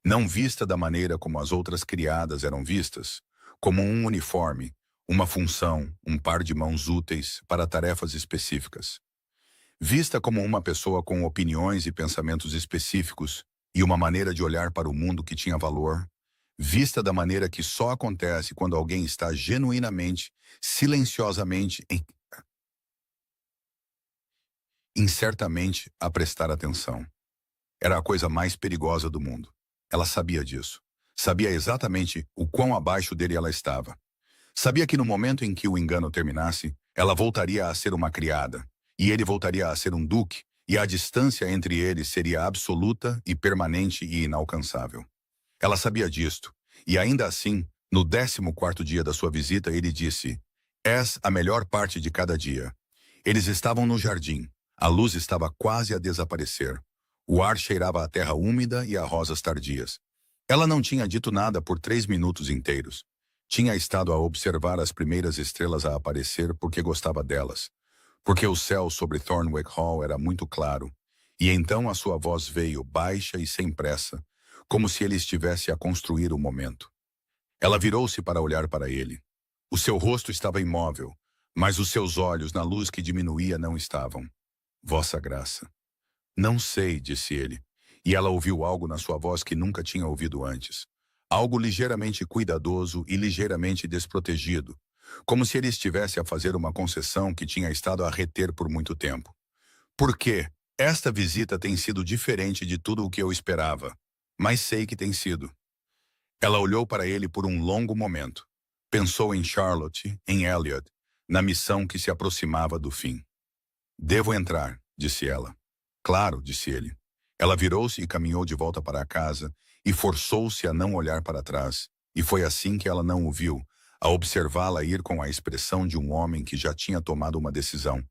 Não vista da maneira como as outras criadas eram vistas, como um uniforme, uma função, um par de mãos úteis para tarefas específicas. Vista como uma pessoa com opiniões e pensamentos específicos e uma maneira de olhar para o mundo que tinha valor, vista da maneira que só acontece quando alguém está genuinamente, silenciosamente, incertamente a prestar atenção. Era a coisa mais perigosa do mundo. Ela sabia disso. Sabia exatamente o quão abaixo dele ela estava. Sabia que no momento em que o engano terminasse, ela voltaria a ser uma criada, e ele voltaria a ser um duque, e a distância entre eles seria absoluta e permanente e inalcançável. Ela sabia disto, e ainda assim, no 14º dia da sua visita, ele disse, és a melhor parte de cada dia. Eles estavam no jardim. A luz estava quase a desaparecer. O ar cheirava a terra úmida e a rosas tardias. Ela não tinha dito nada por 3 minutos inteiros. Tinha estado a observar as primeiras estrelas a aparecer porque gostava delas. Porque o céu sobre Thornwick Hall era muito claro. E então a sua voz veio, baixa e sem pressa, como se ele estivesse a construir o momento. Ela virou-se para olhar para ele. O seu rosto estava imóvel, mas os seus olhos, na luz que diminuía, não estavam. Vossa Graça. Não sei, disse ele, e ela ouviu algo na sua voz que nunca tinha ouvido antes. Algo ligeiramente cuidadoso e ligeiramente desprotegido, como se ele estivesse a fazer uma concessão que tinha estado a reter por muito tempo. Por quê? Esta visita tem sido diferente de tudo o que eu esperava, mas sei que tem sido. Ela olhou para ele por um longo momento. Pensou em Charlotte, em Elliot, na missão que se aproximava do fim. Devo entrar, disse ela. Claro, disse ele. Ela virou-se e caminhou de volta para a casa e forçou-se a não olhar para trás. E foi assim que ela não o viu, a observá-la ir com a expressão de um homem que já tinha tomado uma decisão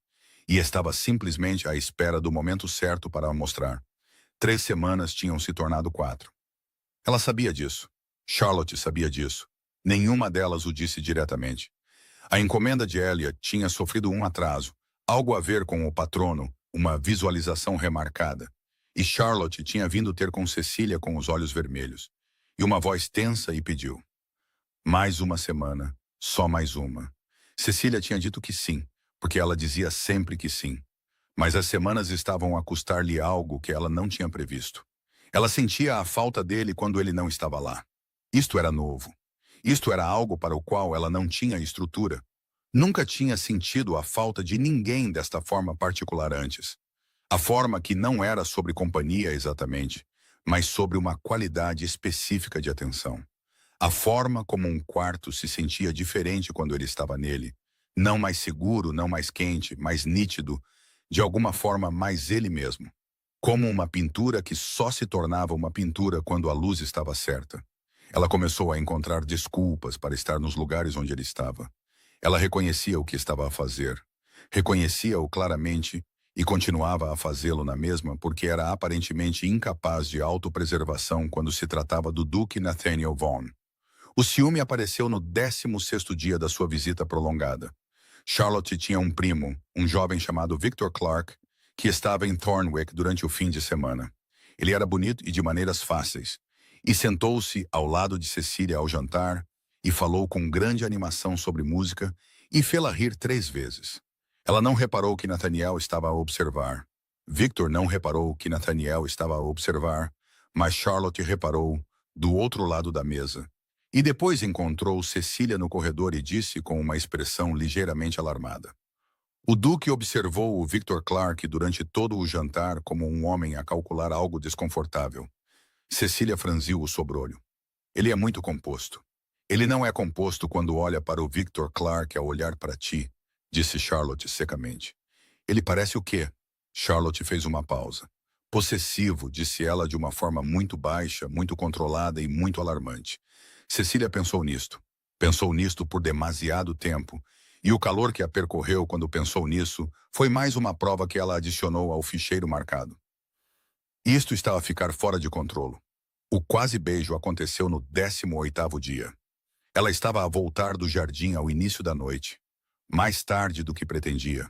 e estava simplesmente à espera do momento certo para a mostrar. 3 semanas tinham se tornado 4. Ela sabia disso. Charlotte sabia disso. Nenhuma delas o disse diretamente. A encomenda de Elliot tinha sofrido um atraso, algo a ver com o patrono, uma visualização remarcada. E Charlotte tinha vindo ter com Cecília com os olhos vermelhos. E uma voz tensa e pediu. Mais uma semana, só mais uma. Cecília tinha dito que sim, porque ela dizia sempre que sim. Mas as semanas estavam a custar-lhe algo que ela não tinha previsto. Ela sentia a falta dele quando ele não estava lá. Isto era novo. Isto era algo para o qual ela não tinha estrutura. Nunca tinha sentido a falta de ninguém desta forma particular antes. A forma que não era sobre companhia exatamente, mas sobre uma qualidade específica de atenção. A forma como um quarto se sentia diferente quando ele estava nele. Não mais seguro, não mais quente, mais nítido, de alguma forma mais ele mesmo. Como uma pintura que só se tornava uma pintura quando a luz estava certa. Ela começou a encontrar desculpas para estar nos lugares onde ele estava. Ela reconhecia o que estava a fazer. Reconhecia-o claramente e continuava a fazê-lo na mesma porque era aparentemente incapaz de autopreservação quando se tratava do Duque Nathaniel Vaughan. O ciúme apareceu no 16º dia da sua visita prolongada. Charlotte tinha um primo, um jovem chamado Victor Clark, que estava em Thornwick durante o fim de semana. Ele era bonito e de maneiras fáceis, e sentou-se ao lado de Cecília ao jantar e falou com grande animação sobre música e fê-la rir 3 vezes. Ela não reparou que Nathaniel estava a observar. Victor não reparou que Nathaniel estava a observar, mas Charlotte reparou do outro lado da mesa. E depois encontrou Cecília no corredor e disse com uma expressão ligeiramente alarmada. O Duque observou o Victor Clark durante todo o jantar como um homem a calcular algo desconfortável. Cecília franziu o sobrolho. Ele é muito composto. Ele não é composto quando olha para o Victor Clark ao olhar para ti, disse Charlotte secamente. Ele parece o quê? Charlotte fez uma pausa. Possessivo, disse ela de uma forma muito baixa, muito controlada e muito alarmante. Cecília pensou nisto. Pensou nisto por demasiado tempo, e o calor que a percorreu quando pensou nisso foi mais uma prova que ela adicionou ao ficheiro marcado. Isto estava a ficar fora de controle. O quase beijo aconteceu no 18º dia. Ela estava a voltar do jardim ao início da noite, mais tarde do que pretendia.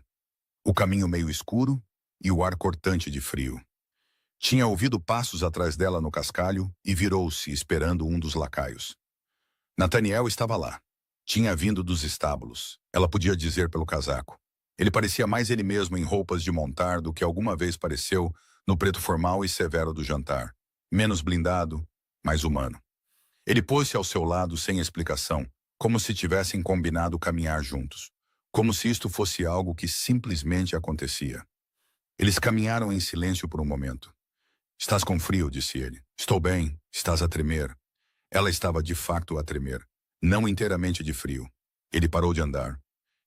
O caminho meio escuro e o ar cortante de frio. Tinha ouvido passos atrás dela no cascalho e virou-se esperando um dos lacaios. Nathaniel estava lá. Tinha vindo dos estábulos. Ela podia dizer pelo casaco. Ele parecia mais ele mesmo em roupas de montar do que alguma vez pareceu no preto formal e severo do jantar. Menos blindado, mais humano. Ele pôs-se ao seu lado sem explicação, como se tivessem combinado caminhar juntos. Como se isto fosse algo que simplesmente acontecia. Eles caminharam em silêncio por um momento. Estás com frio, disse ele. Estou bem, estás a tremer. Ela estava de facto a tremer, não inteiramente de frio. Ele parou de andar.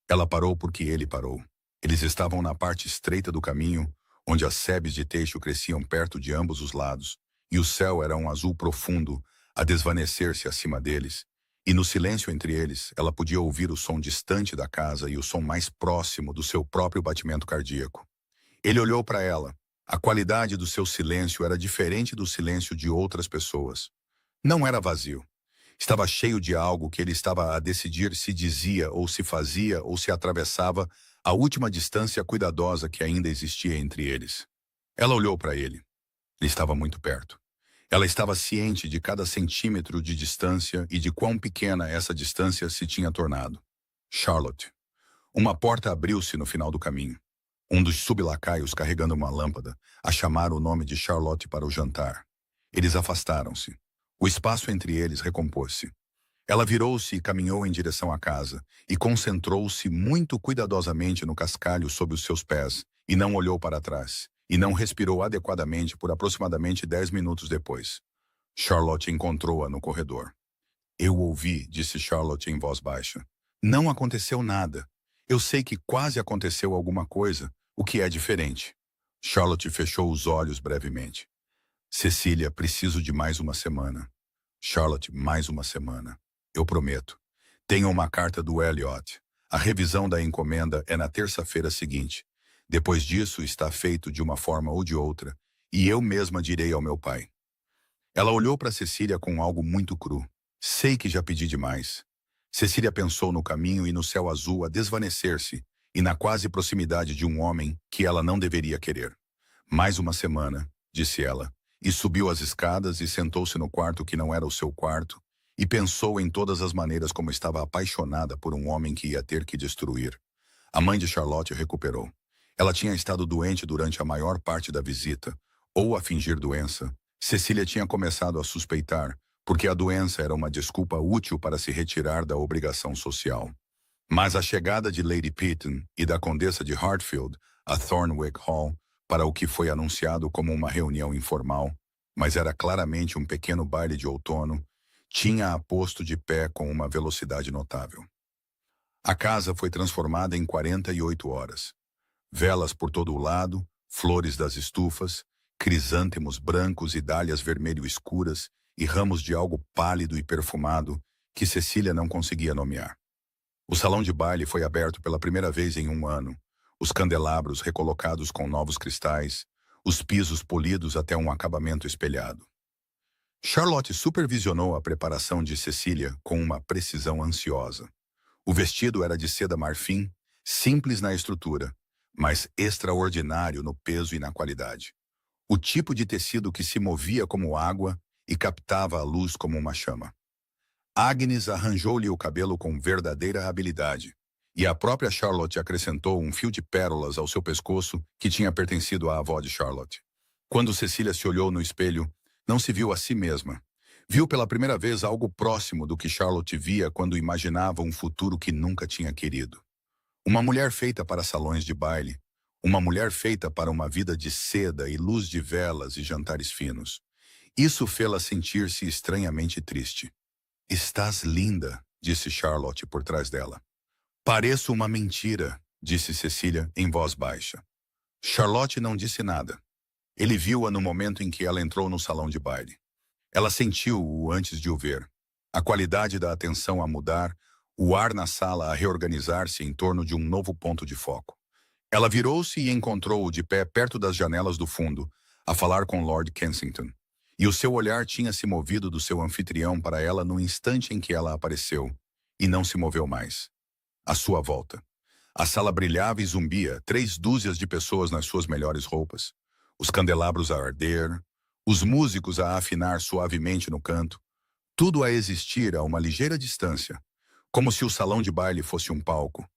Ela parou porque ele parou. Eles estavam na parte estreita do caminho, onde as sebes de teixo cresciam perto de ambos os lados, e o céu era um azul profundo, a desvanecer-se acima deles, e no silêncio entre eles, ela podia ouvir o som distante da casa e o som mais próximo do seu próprio batimento cardíaco. Ele olhou para ela. A qualidade do seu silêncio era diferente do silêncio de outras pessoas. Não era vazio. Estava cheio de algo que ele estava a decidir se dizia ou se fazia ou se atravessava a última distância cuidadosa que ainda existia entre eles. Ela olhou para ele. Ele estava muito perto. Ela estava ciente de cada centímetro de distância e de quão pequena essa distância se tinha tornado. Charlotte. Uma porta abriu-se no final do caminho. Um dos sublacaios carregando uma lâmpada, a chamar o nome de Charlotte para o jantar. Eles afastaram-se. O espaço entre eles recompôs-se. Ela virou-se e caminhou em direção à casa, e concentrou-se muito cuidadosamente no cascalho sob os seus pés, e não olhou para trás, e não respirou adequadamente por aproximadamente 10 minutos depois. Charlotte encontrou-a no corredor. Eu ouvi, disse Charlotte em voz baixa. Não aconteceu nada. Eu sei que quase aconteceu alguma coisa, o que é diferente. Charlotte fechou os olhos brevemente. Cecília, preciso de mais uma semana. Charlotte, mais uma semana. Eu prometo. Tenho uma carta do Elliot. A revisão da encomenda é na terça-feira seguinte. Depois disso, está feito de uma forma ou de outra, e eu mesma direi ao meu pai. Ela olhou para Cecília com algo muito cru. Sei que já pedi demais. Cecília pensou no caminho e no céu azul a desvanecer-se, e na quase proximidade de um homem que ela não deveria querer. Mais uma semana, disse ela, e subiu as escadas e sentou-se no quarto que não era o seu quarto, e pensou em todas as maneiras como estava apaixonada por um homem que ia ter que destruir. A mãe de Charlotte recuperou. Ela tinha estado doente durante a maior parte da visita, ou a fingir doença. Cecília tinha começado a suspeitar, porque a doença era uma desculpa útil para se retirar da obrigação social. Mas a chegada de Lady Pitton e da Condessa de Hartfield a Thornwick Hall, para o que foi anunciado como uma reunião informal, mas era claramente um pequeno baile de outono, tinha-a posto de pé com uma velocidade notável. A casa foi transformada em 48 horas. Velas por todo o lado, flores das estufas, crisântemos brancos e dálias vermelho escuras e ramos de algo pálido e perfumado que Cecília não conseguia nomear. O salão de baile foi aberto pela primeira vez em um ano, os candelabros recolocados com novos cristais, os pisos polidos até um acabamento espelhado. Charlotte supervisionou a preparação de Cecília com uma precisão ansiosa. O vestido era de seda marfim, simples na estrutura, mas extraordinário no peso e na qualidade. O tipo de tecido que se movia como água e captava a luz como uma chama. Agnes arranjou-lhe o cabelo com verdadeira habilidade, e a própria Charlotte acrescentou um fio de pérolas ao seu pescoço que tinha pertencido à avó de Charlotte. Quando Cecília se olhou no espelho, não se viu a si mesma. Viu pela primeira vez algo próximo do que Charlotte via quando imaginava um futuro que nunca tinha querido. Uma mulher feita para salões de baile, uma mulher feita para uma vida de seda e luz de velas e jantares finos. Isso fê-la sentir-se estranhamente triste. Estás linda, disse Charlotte por trás dela. Pareço uma mentira, disse Cecília em voz baixa. Charlotte não disse nada. Ele viu-a no momento em que ela entrou no salão de baile. Ela sentiu-o antes de o ver. A qualidade da atenção a mudar, o ar na sala a reorganizar-se em torno de um novo ponto de foco. Ela virou-se e encontrou-o de pé perto das janelas do fundo, a falar com Lord Kensington. E o seu olhar tinha se movido do seu anfitrião para ela no instante em que ela apareceu, e não se moveu mais. À sua volta. A sala brilhava e zumbia, 3 dúzias de pessoas nas suas melhores roupas. Os candelabros a arder, os músicos a afinar suavemente no canto, tudo a existir a uma ligeira distância, como se o salão de baile fosse um palco.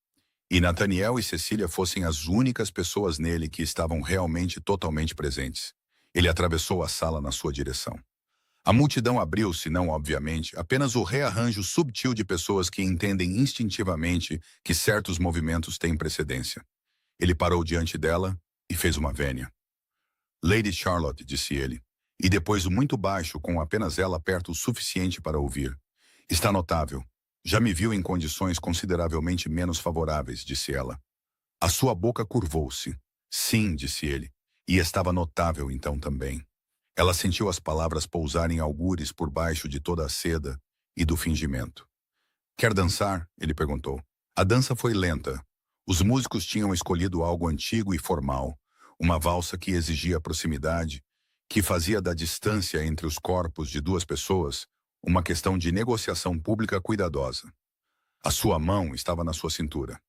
E Nathaniel e Cecília fossem as únicas pessoas nele que estavam realmente totalmente presentes. Ele atravessou a sala na sua direção. A multidão abriu-se, não obviamente, apenas o rearranjo subtil de pessoas que entendem instintivamente que certos movimentos têm precedência. Ele parou diante dela e fez uma vénia. Lady Charlotte, disse ele, e depois muito baixo, com apenas ela perto o suficiente para ouvir. Está notável. Já me viu em condições consideravelmente menos favoráveis, disse ela. A sua boca curvou-se. Sim, disse ele, e estava notável então também. Ela sentiu as palavras pousarem algures por baixo de toda a seda e do fingimento. Quer dançar? Ele perguntou. A dança foi lenta. Os músicos tinham escolhido algo antigo e formal, uma valsa que exigia proximidade, que fazia da distância entre os corpos de duas pessoas uma questão de negociação pública cuidadosa. A sua mão estava na sua cintura.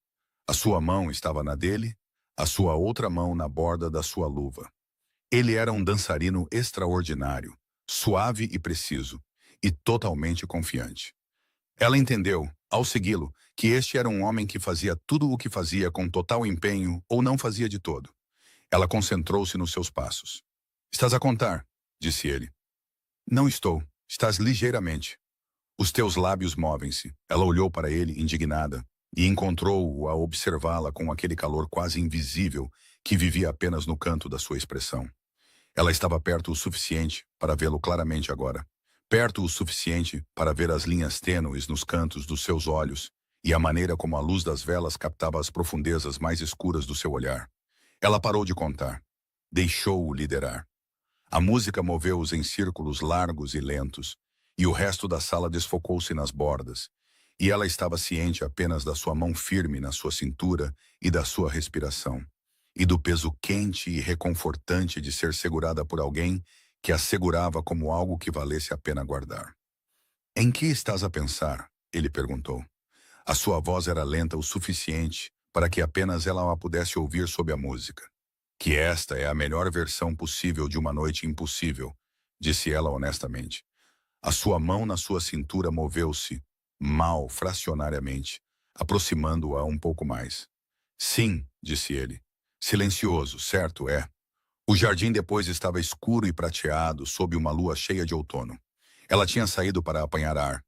A sua mão estava na dele, a sua outra mão na borda da sua luva. Ele era um dançarino extraordinário, suave e preciso, e totalmente confiante. Ela entendeu, ao segui-lo, que este era um homem que fazia tudo o que fazia com total empenho ou não fazia de todo. Ela concentrou-se nos seus passos. Estás a contar, disse ele. Não estou. Estás ligeiramente. Os teus lábios movem-se. Ela olhou para ele, indignada, e encontrou-o a observá-la com aquele calor quase invisível que vivia apenas no canto da sua expressão. Ela estava perto o suficiente para vê-lo claramente agora. Perto o suficiente para ver as linhas tênues nos cantos dos seus olhos e a maneira como a luz das velas captava as profundezas mais escuras do seu olhar. Ela parou de contar. Deixou-o liderar. A música moveu-os em círculos largos e lentos, e o resto da sala desfocou-se nas bordas, e ela estava ciente apenas da sua mão firme na sua cintura e da sua respiração, e do peso quente e reconfortante de ser segurada por alguém que a segurava como algo que valesse a pena guardar. Em que estás a pensar? Ele perguntou. A sua voz era lenta o suficiente para que apenas ela a pudesse ouvir sob a música. Que esta é a melhor versão possível de uma noite impossível, disse ela honestamente. A sua mão na sua cintura moveu-se, mal, fracionariamente, aproximando-a um pouco mais. Sim, disse ele. Silencioso, certo é. O jardim depois estava escuro e prateado sob uma lua cheia de outono. Ela tinha saído para apanhar ar.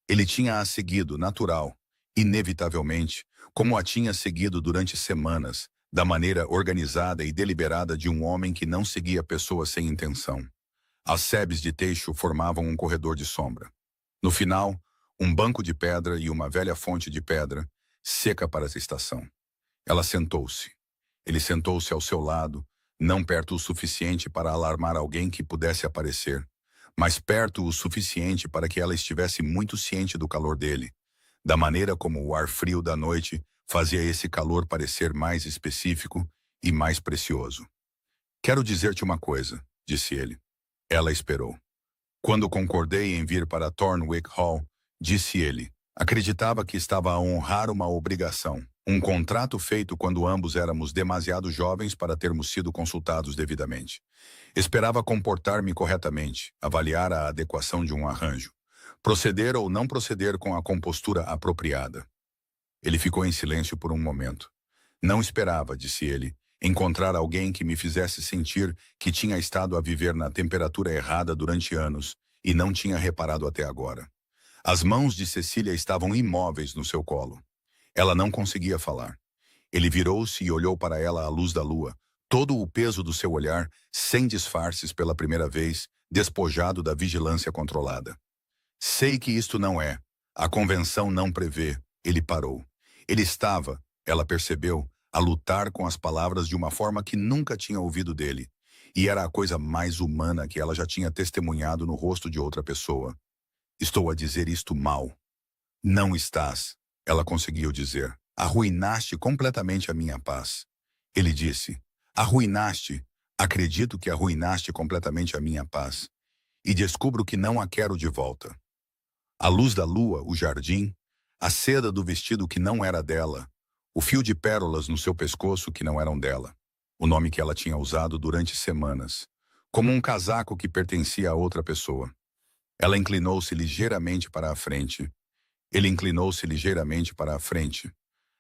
Ele tinha-a seguido, natural, inevitavelmente, como a tinha seguido durante semanas, da maneira organizada e deliberada de um homem que não seguia pessoas sem intenção. As sebes de teixo formavam um corredor de sombra. No final, um banco de pedra e uma velha fonte de pedra, seca para a estação. Ela sentou-se. Ele sentou-se ao seu lado, não perto o suficiente para alarmar alguém que pudesse aparecer, mas perto o suficiente para que ela estivesse muito ciente do calor dele, da maneira como o ar frio da noite fazia esse calor parecer mais específico e mais precioso. Quero dizer-te uma coisa, disse ele. Ela esperou. Quando concordei em vir para Thornwick Hall, disse ele, acreditava que estava a honrar uma obrigação, um contrato feito quando ambos éramos demasiado jovens para termos sido consultados devidamente. Esperava comportar-me corretamente, avaliar a adequação de um arranjo, proceder ou não proceder com a compostura apropriada. Ele ficou em silêncio por um momento. Não esperava, disse ele, encontrar alguém que me fizesse sentir que tinha estado a viver na temperatura errada durante anos e não tinha reparado até agora. As mãos de Cecília estavam imóveis no seu colo. Ela não conseguia falar. Ele virou-se e olhou para ela à luz da lua, todo o peso do seu olhar, sem disfarces pela primeira vez, despojado da vigilância controlada. Sei que isto não é. A convenção não prevê. Ele parou. Ele estava, ela percebeu, a lutar com as palavras de uma forma que nunca tinha ouvido dele. E era a coisa mais humana que ela já tinha testemunhado no rosto de outra pessoa. Estou a dizer isto mal. Não estás, ela conseguiu dizer. Arruinaste completamente a minha paz. Ele disse, arruinaste. Acredito que arruinaste completamente a minha paz. E descubro que não a quero de volta. A luz da lua, o jardim, a seda do vestido que não era dela, o fio de pérolas no seu pescoço que não eram dela, o nome que ela tinha usado durante semanas, como um casaco que pertencia a outra pessoa. Ela inclinou-se ligeiramente para a frente. Ele inclinou-se ligeiramente para a frente.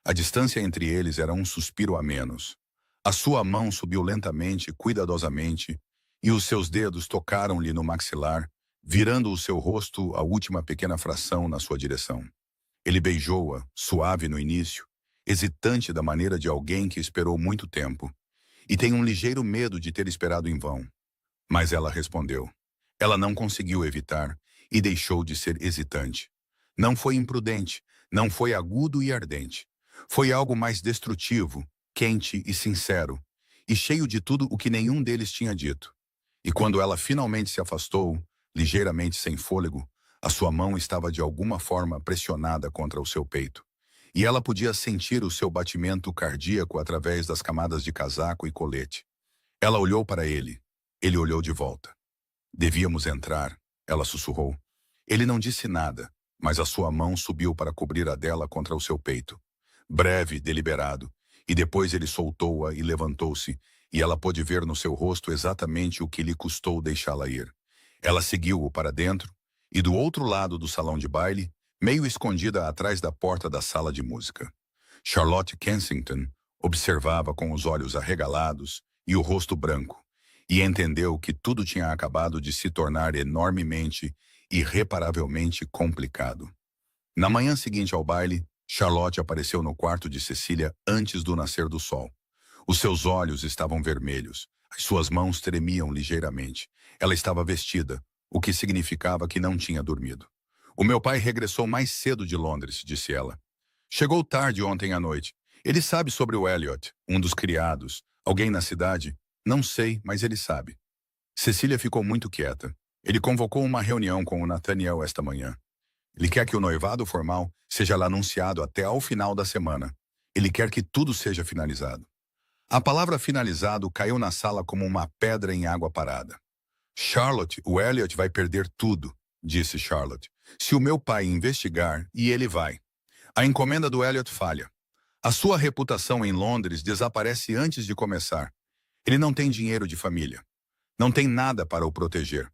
A distância entre eles era um suspiro a menos. A sua mão subiu lentamente, cuidadosamente, e os seus dedos tocaram-lhe no maxilar, virando o seu rosto a última pequena fração na sua direção. Ele beijou-a, suave no início, hesitante da maneira de alguém que esperou muito tempo, e tem um ligeiro medo de ter esperado em vão. Mas ela respondeu. Ela não conseguiu evitar, e deixou de ser hesitante. Não foi imprudente, não foi agudo e ardente. Foi algo mais destrutivo, quente e sincero, e cheio de tudo o que nenhum deles tinha dito. E quando ela finalmente se afastou, ligeiramente sem fôlego, a sua mão estava de alguma forma pressionada contra o seu peito. E ela podia sentir o seu batimento cardíaco através das camadas de casaco e colete. Ela olhou para ele. Ele olhou de volta. Devíamos entrar, ela sussurrou. Ele não disse nada, mas a sua mão subiu para cobrir a dela contra o seu peito. Breve, deliberado, e depois ele soltou-a e levantou-se, e ela pôde ver no seu rosto exatamente o que lhe custou deixá-la ir. Ela seguiu-o para dentro, e do outro lado do salão de baile, meio escondida atrás da porta da sala de música. Charlotte Kensington observava com os olhos arregalados e o rosto branco, e entendeu que tudo tinha acabado de se tornar enormemente, irreparavelmente complicado. Na manhã seguinte ao baile, Charlotte apareceu no quarto de Cecília antes do nascer do sol. Os seus olhos estavam vermelhos, as suas mãos tremiam ligeiramente. Ela estava vestida, o que significava que não tinha dormido. O meu pai regressou mais cedo de Londres, disse ela. Chegou tarde ontem à noite. Ele sabe sobre o Elliot, um dos criados. Alguém na cidade? Não sei, mas ele sabe. Cecília ficou muito quieta. Ele convocou uma reunião com o Nathaniel esta manhã. Ele quer que o noivado formal seja lá anunciado até ao final da semana. Ele quer que tudo seja finalizado. A palavra finalizado caiu na sala como uma pedra em água parada. Charlotte, o Elliot vai perder tudo, disse Charlotte. Se o meu pai investigar, e ele vai. A encomenda do Elliot falha. A sua reputação em Londres desaparece antes de começar. Ele não tem dinheiro de família. Não tem nada para o proteger.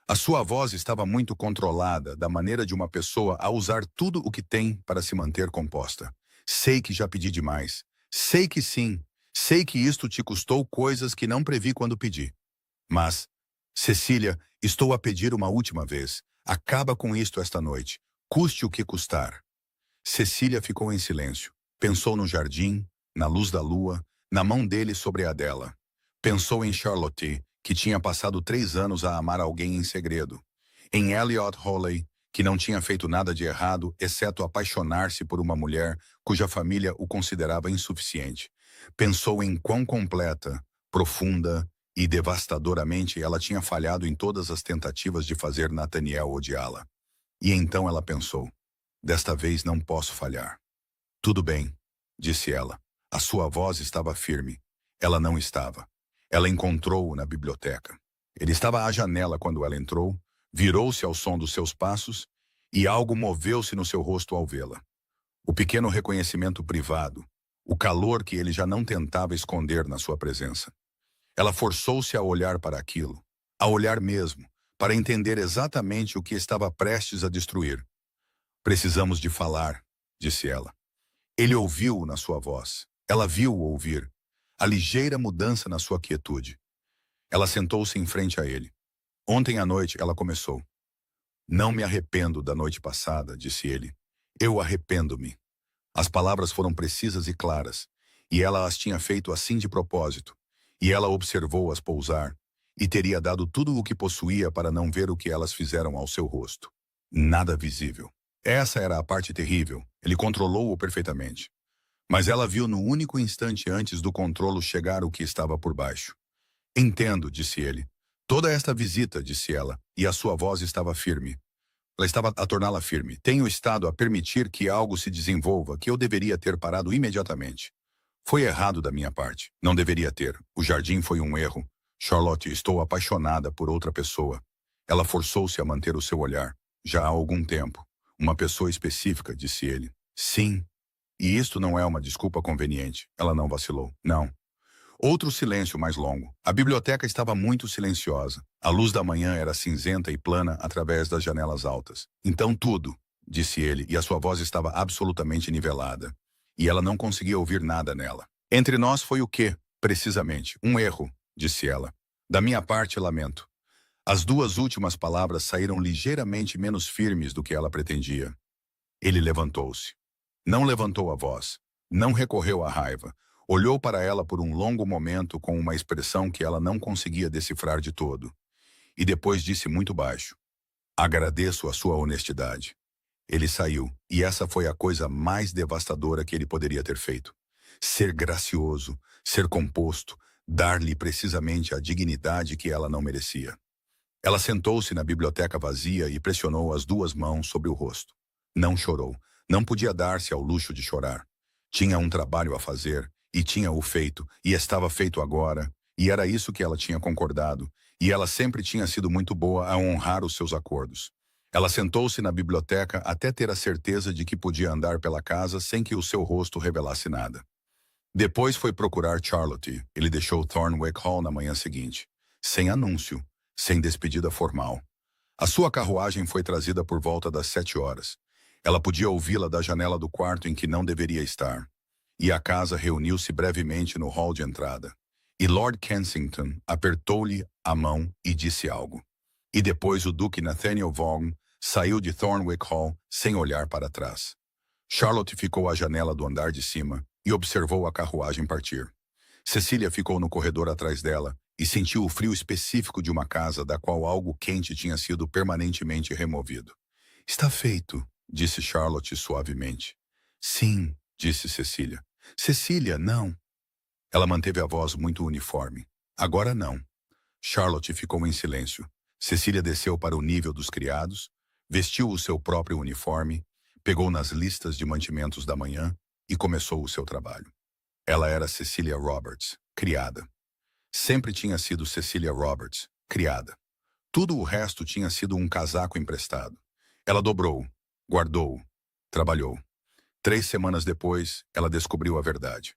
A sua voz estava muito controlada, da maneira de uma pessoa a usar tudo o que tem para se manter composta. Sei que já pedi demais. Sei que sim. Sei que isto te custou coisas que não previ quando pedi. Mas, Cecília, estou a pedir uma última vez. Acaba com isto esta noite. Custe o que custar. Cecília ficou em silêncio. Pensou no jardim, na luz da lua, na mão dele sobre a dela. Pensou em Charlotte, que tinha passado 3 anos a amar alguém em segredo. Em Elliot Hawley, que não tinha feito nada de errado, exceto apaixonar-se por uma mulher cuja família o considerava insuficiente. Pensou em quão completa, profunda e devastadoramente ela tinha falhado em todas as tentativas de fazer Nathaniel odiá-la. E então ela pensou, desta vez não posso falhar. Tudo bem, disse ela. A sua voz estava firme. Ela não estava. Ela encontrou-o na biblioteca. Ele estava à janela quando ela entrou, virou-se ao som dos seus passos e algo moveu-se no seu rosto ao vê-la. O pequeno reconhecimento privado, o calor que ele já não tentava esconder na sua presença. Ela forçou-se a olhar para aquilo, a olhar mesmo, para entender exatamente o que estava prestes a destruir. Precisamos de falar, disse ela. Ele ouviu-o na sua voz. Ela viu-o ouvir. A ligeira mudança na sua quietude. Ela sentou-se em frente a ele. Ontem à noite ela começou. Não me arrependo da noite passada, disse ele. Eu arrependo-me. As palavras foram precisas e claras, e ela as tinha feito assim de propósito. E ela observou-as pousar, e teria dado tudo o que possuía para não ver o que elas fizeram ao seu rosto. Nada visível. Essa era a parte terrível. Ele controlou-o perfeitamente. Mas ela viu no único instante antes do controlo chegar o que estava por baixo. Entendo, disse ele. Toda esta visita, disse ela, e a sua voz estava firme. Ela estava a torná-la firme. Tenho estado a permitir que algo se desenvolva que eu deveria ter parado imediatamente. Foi errado da minha parte. Não deveria ter. O jardim foi um erro. Charlotte, estou apaixonada por outra pessoa. Ela forçou-se a manter o seu olhar. Já há algum tempo. Uma pessoa específica, disse ele. Sim. E isto não é uma desculpa conveniente. Ela não vacilou. Não. Outro silêncio mais longo. A biblioteca estava muito silenciosa. A luz da manhã era cinzenta e plana através das janelas altas. Então tudo, disse ele, e a sua voz estava absolutamente nivelada. E ela não conseguia ouvir nada nela. Entre nós foi o quê? Precisamente. Um erro, disse ela. Da minha parte, lamento. As duas últimas palavras saíram ligeiramente menos firmes do que ela pretendia. Ele levantou-se. Não levantou a voz. Não recorreu à raiva. Olhou para ela por um longo momento com uma expressão que ela não conseguia decifrar de todo. E depois disse muito baixo. Agradeço a sua honestidade. Ele saiu, e essa foi a coisa mais devastadora que ele poderia ter feito. Ser gracioso, ser composto, dar-lhe precisamente a dignidade que ela não merecia. Ela sentou-se na biblioteca vazia e pressionou as duas mãos sobre o rosto. Não chorou. Não podia dar-se ao luxo de chorar. Tinha um trabalho a fazer, e tinha-o feito, e estava feito agora, e era isso que ela tinha concordado, e ela sempre tinha sido muito boa a honrar os seus acordos. Ela sentou-se na biblioteca até ter a certeza de que podia andar pela casa sem que o seu rosto revelasse nada. Depois foi procurar Charlotte. Ele deixou Thornwick Hall na manhã seguinte, sem anúncio, sem despedida formal. A sua carruagem foi trazida por volta das 7 horas. Ela podia ouvi-la da janela do quarto em que não deveria estar. E a casa reuniu-se brevemente no hall de entrada. E Lord Kensington apertou-lhe a mão e disse algo. E depois o Duque Nathaniel Vaughan saiu de Thornwick Hall sem olhar para trás. Charlotte ficou à janela do andar de cima e observou a carruagem partir. Cecília ficou no corredor atrás dela e sentiu o frio específico de uma casa da qual algo quente tinha sido permanentemente removido. Está feito, disse Charlotte suavemente. Sim, disse Cecília. Cecília, não. Ela manteve a voz muito uniforme. Agora não. Charlotte ficou em silêncio. Cecília desceu para o nível dos criados, vestiu o seu próprio uniforme, pegou nas listas de mantimentos da manhã e começou o seu trabalho. Ela era Cecília Roberts, criada. Sempre tinha sido Cecília Roberts, criada. Tudo o resto tinha sido um casaco emprestado. Ela dobrou, guardou, trabalhou. 3 semanas depois, ela descobriu a verdade.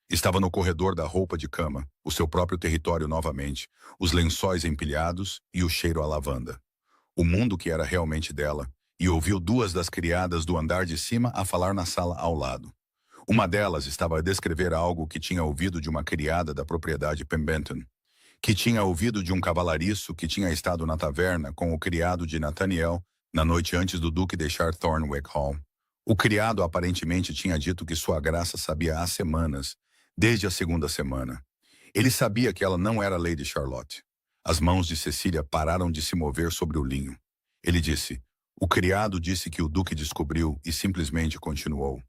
Estava no corredor da roupa de cama, o seu próprio território novamente, os lençóis empilhados e o cheiro a lavanda. O mundo que era realmente dela, e ouviu 2 das criadas do andar de cima a falar na sala ao lado. Uma delas estava a descrever algo que tinha ouvido de uma criada da propriedade Pemberton, que tinha ouvido de um cavalariço que tinha estado na taverna com o criado de Nathaniel na noite antes do Duque deixar Thornwick Hall. O criado aparentemente tinha dito que sua graça sabia há semanas, desde a 2ª semana. Ele sabia que ela não era Lady Charlotte. As mãos de Cecília pararam de se mover sobre o linho. Ele disse, o criado disse que o Duque descobriu e simplesmente continuou.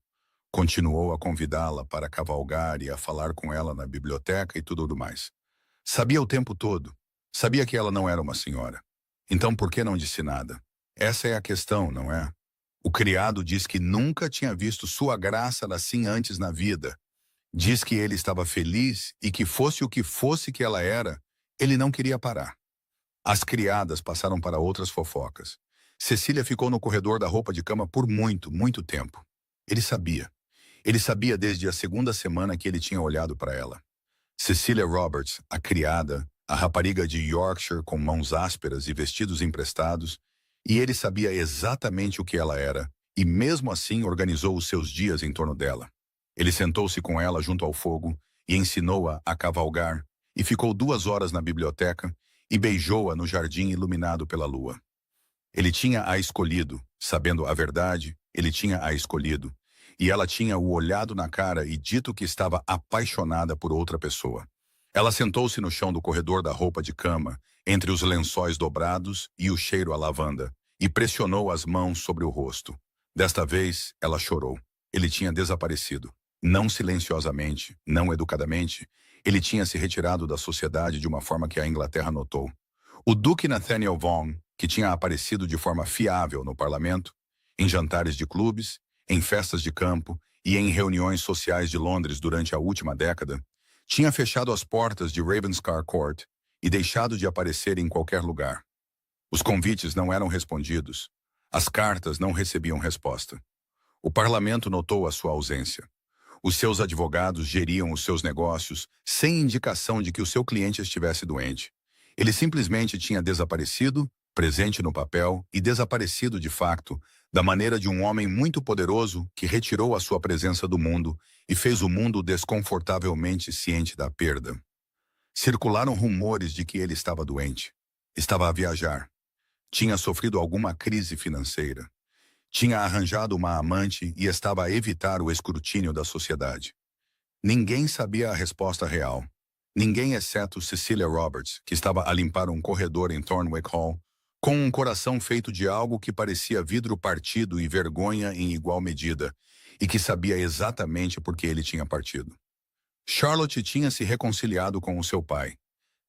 Continuou a convidá-la para cavalgar e a falar com ela na biblioteca e tudo mais. Sabia o tempo todo. Sabia que ela não era uma senhora. Então por que não disse nada? Essa é a questão, não é? O criado diz que nunca tinha visto sua graça assim antes na vida. Diz que ele estava feliz e que fosse o que fosse que ela era, ele não queria parar. As criadas passaram para outras fofocas. Cecília ficou no corredor da roupa de cama por muito, muito tempo. Ele sabia. Ele sabia desde a 2ª semana que ele tinha olhado para ela. Cecília Roberts, a criada, a rapariga de Yorkshire com mãos ásperas e vestidos emprestados, e ele sabia exatamente o que ela era, e mesmo assim organizou os seus dias em torno dela. Ele sentou-se com ela junto ao fogo e ensinou-a a cavalgar, e ficou 2 horas na biblioteca e beijou-a no jardim iluminado pela lua. Ele tinha a escolhido, sabendo a verdade, ele tinha a escolhido. E ela tinha o olhado na cara e dito que estava apaixonada por outra pessoa. Ela sentou-se no chão do corredor da roupa de cama, entre os lençóis dobrados e o cheiro a lavanda, e pressionou as mãos sobre o rosto. Desta vez, ela chorou. Ele tinha desaparecido. Não silenciosamente, não educadamente, ele tinha se retirado da sociedade de uma forma que a Inglaterra notou. O Duque Nathaniel Vaughan, que tinha aparecido de forma fiável no parlamento, em jantares de clubes, em festas de campo e em reuniões sociais de Londres durante a última década, tinha fechado as portas de Ravenscar Court e deixado de aparecer em qualquer lugar. Os convites não eram respondidos. As cartas não recebiam resposta. O parlamento notou a sua ausência. Os seus advogados geriam os seus negócios sem indicação de que o seu cliente estivesse doente. Ele simplesmente tinha desaparecido, presente no papel e desaparecido de facto, da maneira de um homem muito poderoso que retirou a sua presença do mundo e fez o mundo desconfortavelmente ciente da perda. Circularam rumores de que ele estava doente. Estava a viajar. Tinha sofrido alguma crise financeira. Tinha arranjado uma amante e estava a evitar o escrutínio da sociedade. Ninguém sabia a resposta real. Ninguém exceto Cecilia Roberts, que estava a limpar um corredor em Thornwick Hall, com um coração feito de algo que parecia vidro partido e vergonha em igual medida, e que sabia exatamente por que ele tinha partido. Charlotte tinha se reconciliado com o seu pai.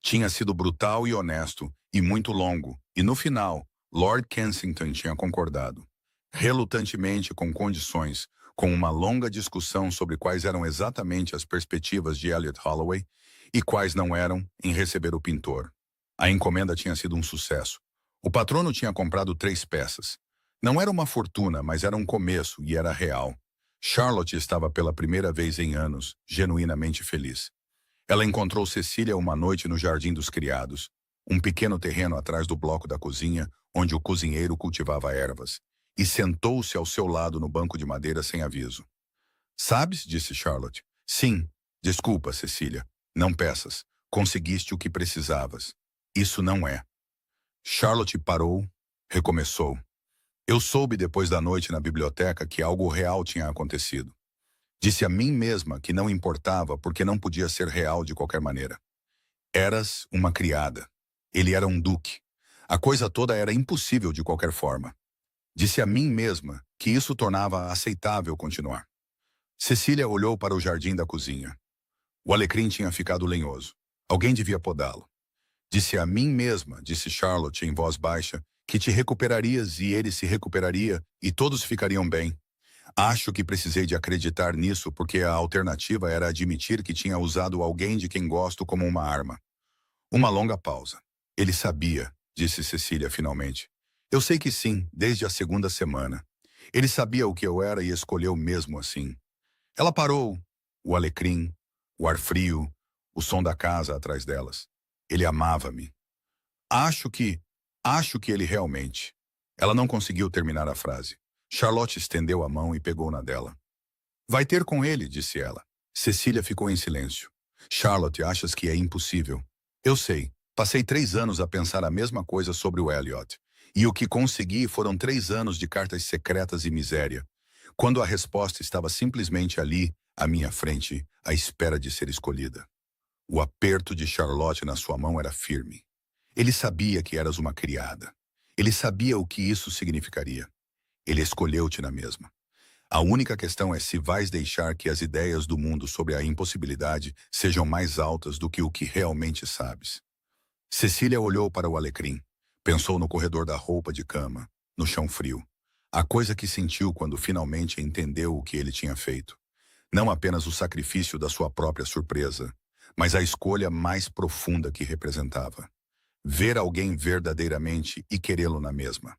Tinha sido brutal e honesto, e muito longo, e no final, Lord Kensington tinha concordado. Relutantemente, com condições, com uma longa discussão sobre quais eram exatamente as perspectivas de Elliot Holloway e quais não eram em receber o pintor. A encomenda tinha sido um sucesso. O patrono tinha comprado 3 peças. Não era uma fortuna, mas era um começo e era real. Charlotte estava pela primeira vez em anos, genuinamente feliz. Ela encontrou Cecília uma noite no Jardim dos Criados, um pequeno terreno atrás do bloco da cozinha, onde o cozinheiro cultivava ervas, e sentou-se ao seu lado no banco de madeira sem aviso. "Sabes?", disse Charlotte. "Sim. Desculpa, Cecília. Não peças. Conseguiste o que precisavas. Isso não é." Charlotte parou, recomeçou. "Eu soube depois da noite na biblioteca que algo real tinha acontecido. Disse a mim mesma que não importava porque não podia ser real de qualquer maneira. Eras uma criada. Ele era um duque. A coisa toda era impossível de qualquer forma. Disse a mim mesma que isso tornava aceitável continuar." Cecília olhou para o jardim da cozinha. O alecrim tinha ficado lenhoso. Alguém devia podá-lo. "Disse a mim mesma", disse Charlotte em voz baixa, "que te recuperarias e ele se recuperaria e todos ficariam bem. Acho que precisei de acreditar nisso porque a alternativa era admitir que tinha usado alguém de quem gosto como uma arma." Uma longa pausa. "Ele sabia", disse Cecília finalmente. "Eu sei que sim, desde a segunda semana. Ele sabia o que eu era e escolheu mesmo assim." Ela parou. O alecrim, o ar frio, o som da casa atrás delas. "Ele amava-me. Acho que ele realmente." Ela não conseguiu terminar a frase. Charlotte estendeu a mão e pegou na dela. "Vai ter com ele", disse ela. Cecília ficou em silêncio. "Charlotte, achas que é impossível?" "Eu sei. Passei 3 anos a pensar a mesma coisa sobre o Elliot. E o que consegui foram 3 anos de cartas secretas e miséria. Quando a resposta estava simplesmente ali, à minha frente, à espera de ser escolhida." O aperto de Charlotte na sua mão era firme. "Ele sabia que eras uma criada. Ele sabia o que isso significaria. Ele escolheu-te na mesma. A única questão é se vais deixar que as ideias do mundo sobre a impossibilidade sejam mais altas do que o que realmente sabes." Cecília olhou para o alecrim. Pensou no corredor da roupa de cama, no chão frio. A coisa que sentiu quando finalmente entendeu o que ele tinha feito. Não apenas o sacrifício da sua própria surpresa, mas a escolha mais profunda que representava. Ver alguém verdadeiramente e querê-lo na mesma.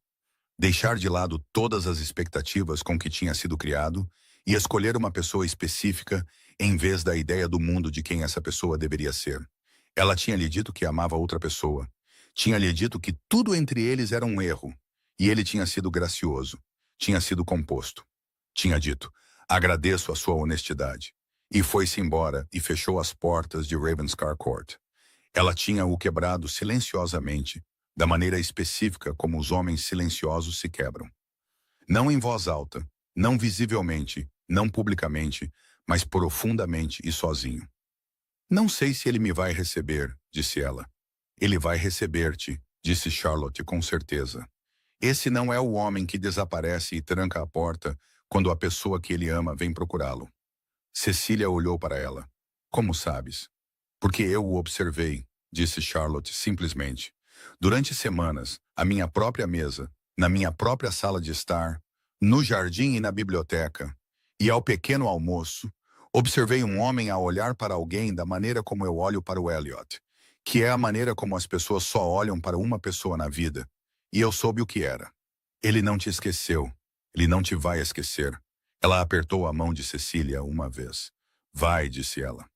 Deixar de lado todas as expectativas com que tinha sido criado e escolher uma pessoa específica em vez da ideia do mundo de quem essa pessoa deveria ser. Ela tinha lhe dito que amava outra pessoa. Tinha lhe dito que tudo entre eles era um erro. E ele tinha sido gracioso. Tinha sido composto. Tinha dito: "Agradeço a sua honestidade." E foi-se embora e fechou as portas de Ravenscar Court. Ela tinha o quebrado silenciosamente, da maneira específica como os homens silenciosos se quebram. Não em voz alta, não visivelmente, não publicamente, mas profundamente e sozinho. Não sei se ele me vai receber, disse ela. Ele vai receber-te, disse Charlotte com certeza. Esse não é o homem que desaparece e tranca a porta quando a pessoa que ele ama vem procurá-lo. Cecília olhou para ela. Como sabes? Porque eu o observei, disse Charlotte simplesmente. Durante semanas, à minha própria mesa, na minha própria sala de estar, no jardim e na biblioteca, e ao pequeno almoço, observei um homem a olhar para alguém da maneira como eu olho para o Elliot, que é a maneira como as pessoas só olham para uma pessoa na vida, e eu soube o que era. Ele não te esqueceu. Ele não te vai esquecer. Ela apertou a mão de Cecília uma vez. Vai, disse ela.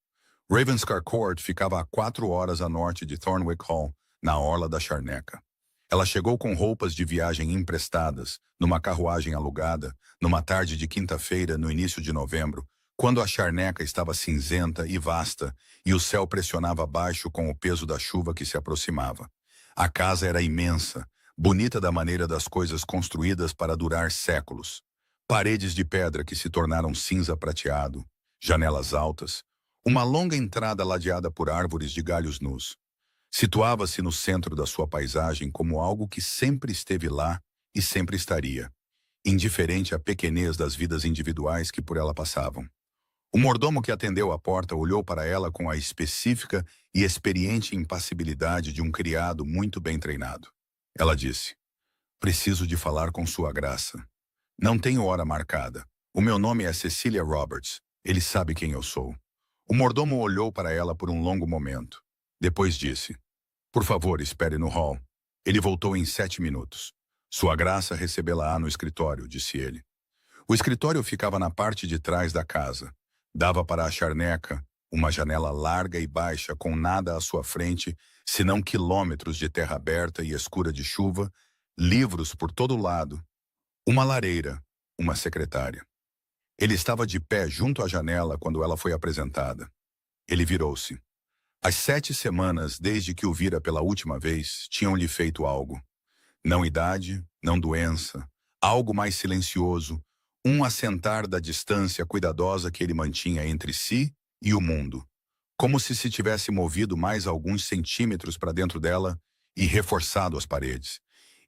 Ravenscar Court ficava a 4 horas a norte de Thornwick Hall, na orla da Charneca. Ela chegou com roupas de viagem emprestadas, numa carruagem alugada, numa tarde de quinta-feira, no início de novembro, quando a Charneca estava cinzenta e vasta e o céu pressionava baixo com o peso da chuva que se aproximava. A casa era imensa, bonita da maneira das coisas construídas para durar séculos. Paredes de pedra que se tornaram cinza prateado, janelas altas, uma longa entrada ladeada por árvores de galhos nus. Situava-se no centro da sua paisagem como algo que sempre esteve lá e sempre estaria, indiferente à pequenez das vidas individuais que por ela passavam. O mordomo que atendeu à porta olhou para ela com a específica e experiente impassibilidade de um criado muito bem treinado. Ela disse, preciso de falar com sua graça. Não tenho hora marcada. O meu nome é Cecília Roberts. Ele sabe quem eu sou. O mordomo olhou para ela por um longo momento. Depois disse, por favor, espere no hall. Ele voltou em 7 minutos. Sua graça recebê-la-á no escritório, disse ele. O escritório ficava na parte de trás da casa. Dava para a charneca, uma janela larga e baixa com nada à sua frente, senão quilômetros de terra aberta e escura de chuva, livros por todo lado, uma lareira, uma secretária. Ele estava de pé junto à janela quando ela foi apresentada. Ele virou-se. As 7 semanas desde que o vira pela última vez tinham-lhe feito algo. Não idade, não doença, algo mais silencioso, um assentar da distância cuidadosa que ele mantinha entre si e o mundo, como se tivesse movido mais alguns centímetros para dentro dela e reforçado as paredes.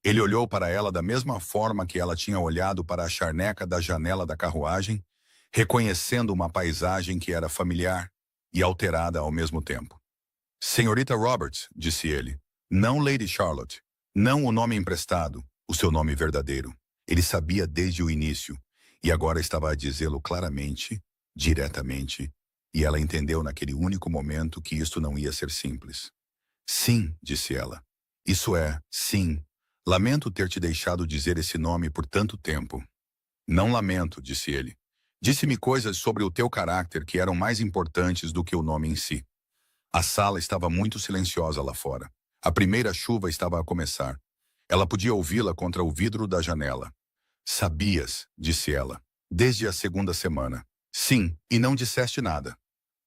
Ele olhou para ela da mesma forma que ela tinha olhado para a charneca da janela da carruagem, reconhecendo uma paisagem que era familiar e alterada ao mesmo tempo. Senhorita Roberts, disse ele, não Lady Charlotte, não o nome emprestado, o seu nome verdadeiro. Ele sabia desde o início, e agora estava a dizê-lo claramente, diretamente, e ela entendeu naquele único momento que isto não ia ser simples. Sim, disse ela. Isso é, sim. Lamento ter te deixado dizer esse nome por tanto tempo. Não lamento, disse ele. Disse-me coisas sobre o teu caráter que eram mais importantes do que o nome em si. A sala estava muito silenciosa lá fora. A primeira chuva estava a começar. Ela podia ouvi-la contra o vidro da janela. Sabias, disse ela, desde a segunda semana. Sim, e não disseste nada.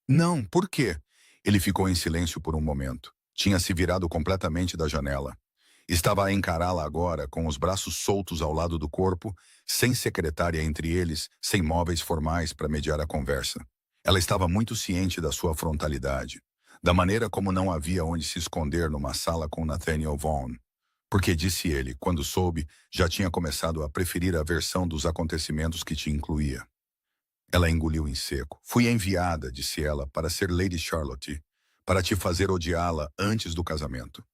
Não, por quê? Ele ficou em silêncio por um momento. Tinha se virado completamente da janela. Estava a encará-la agora, com os braços soltos ao lado do corpo, sem secretária entre eles, sem móveis formais para mediar a conversa. Ela estava muito ciente da sua frontalidade, da maneira como não havia onde se esconder numa sala com Nathaniel Vaughan. Porque, disse ele, quando soube, já tinha começado a preferir a versão dos acontecimentos que te incluía. Ela engoliu em seco. Fui enviada, disse ela, para ser Lady Charlotte, para te fazer odiá-la antes do casamento.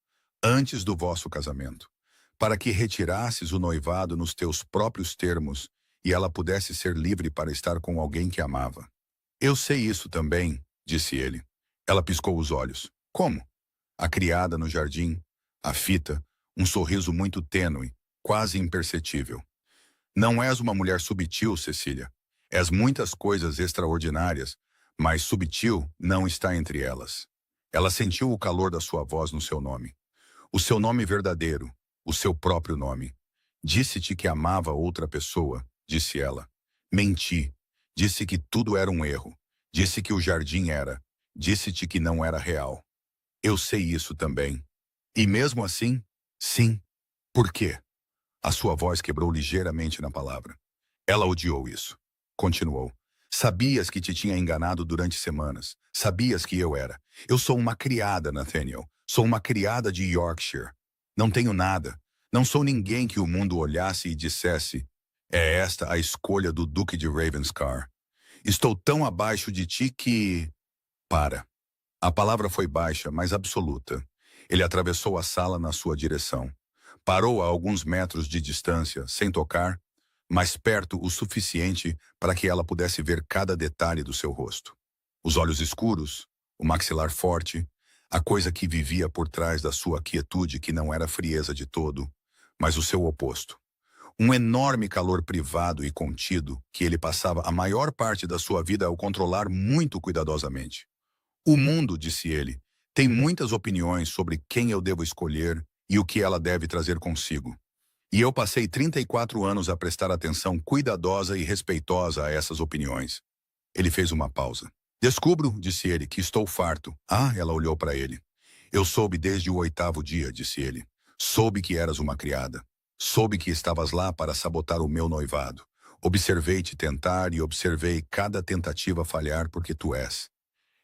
Antes do vosso casamento, para que retirasses o noivado nos teus próprios termos e ela pudesse ser livre para estar com alguém que amava. Eu sei isso também, disse ele. Ela piscou os olhos. Como? A criada no jardim, a fita, um sorriso muito tênue, quase imperceptível. Não és uma mulher subtil, Cecília. És muitas coisas extraordinárias, mas subtil não está entre elas. Ela sentiu o calor da sua voz no seu nome. O seu nome verdadeiro, o seu próprio nome. Disse-te que amava outra pessoa, disse ela. Menti. Disse que tudo era um erro. Disse que o jardim era. Disse-te que não era real. Eu sei isso também. E mesmo assim, Sim. Por quê? A sua voz quebrou ligeiramente na palavra. Ela odiou isso. Continuou. Sabias que te tinha enganado durante semanas. Sabias que eu era. Eu sou uma criada, Nathaniel. Sou uma criada de Yorkshire. Não tenho nada. Não sou ninguém que o mundo olhasse e dissesse: é esta a escolha do Duque de Ravenscar. Estou tão abaixo de ti que... Para. A palavra foi baixa, mas absoluta. Ele atravessou a sala na sua direção. Parou a alguns metros de distância, sem tocar, mas perto o suficiente para que ela pudesse ver cada detalhe do seu rosto. Os olhos escuros, o maxilar forte, a coisa que vivia por trás da sua quietude que não era frieza de todo, mas o seu oposto. Um enorme calor privado e contido que ele passava a maior parte da sua vida ao controlar muito cuidadosamente. O mundo, disse ele, tem muitas opiniões sobre quem eu devo escolher e o que ela deve trazer consigo. E eu passei 34 anos a prestar atenção cuidadosa e respeitosa a essas opiniões. Ele fez uma pausa. Descubro, disse ele, que estou farto. Ah, ela olhou para ele. Eu soube desde o 8º dia, disse ele. Soube que eras uma criada. Soube que estavas lá para sabotar o meu noivado. Observei-te tentar e observei cada tentativa falhar porque tu és.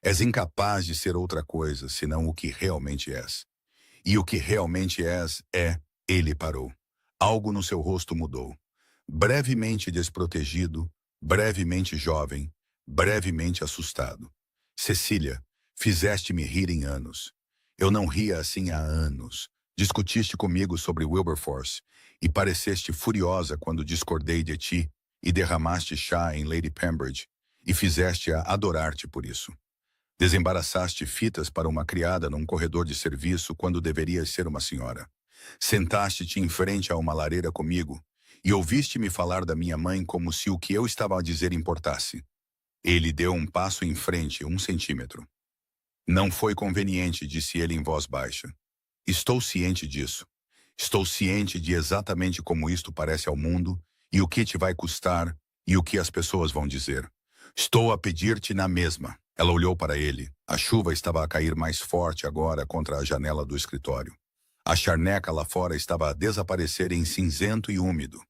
És incapaz de ser outra coisa, senão o que realmente és. E o que realmente és é... Ele parou. Algo no seu rosto mudou. Brevemente desprotegido, brevemente jovem, brevemente assustado. Cecília, fizeste-me rir em anos. Eu não ria assim há anos. Discutiste comigo sobre Wilberforce e pareceste furiosa quando discordei de ti e derramaste chá em Lady Pembridge e fizeste-a adorar-te por isso. Desembaraçaste fitas para uma criada num corredor de serviço quando deverias ser uma senhora. Sentaste-te em frente a uma lareira comigo e ouviste-me falar da minha mãe como se o que eu estava a dizer importasse. Ele deu um passo em frente, 1 centímetro. Não foi conveniente, disse ele em voz baixa. Estou ciente disso. Estou ciente de exatamente como isto parece ao mundo e o que te vai custar e o que as pessoas vão dizer. Estou a pedir-te na mesma. Ela olhou para ele. A chuva estava a cair mais forte agora contra a janela do escritório. A charneca lá fora estava a desaparecer em cinzento e úmido.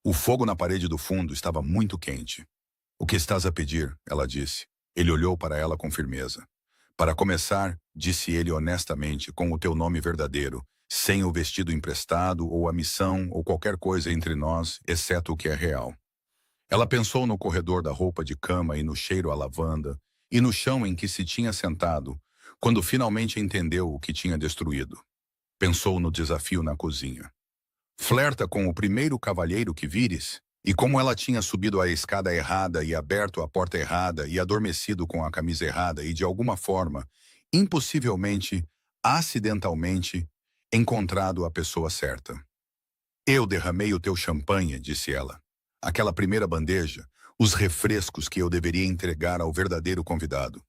O fogo na parede do fundo estava muito quente. O que estás a pedir? Ela disse. Ele olhou para ela com firmeza. Para começar, disse ele honestamente, com o teu nome verdadeiro, sem o vestido emprestado ou a missão ou qualquer coisa entre nós, exceto o que é real. Ela pensou no corredor da roupa de cama e no cheiro a lavanda, e no chão em que se tinha sentado, quando finalmente entendeu o que tinha destruído. Pensou no desafio na cozinha. Flerta com o primeiro cavalheiro que vires? E como ela tinha subido a escada errada e aberto a porta errada e adormecido com a camisa errada e de alguma forma, impossivelmente, acidentalmente, encontrado a pessoa certa. Eu derramei o teu champanhe, disse ela. Aquela primeira bandeja, os refrescos que eu deveria entregar ao verdadeiro convidado.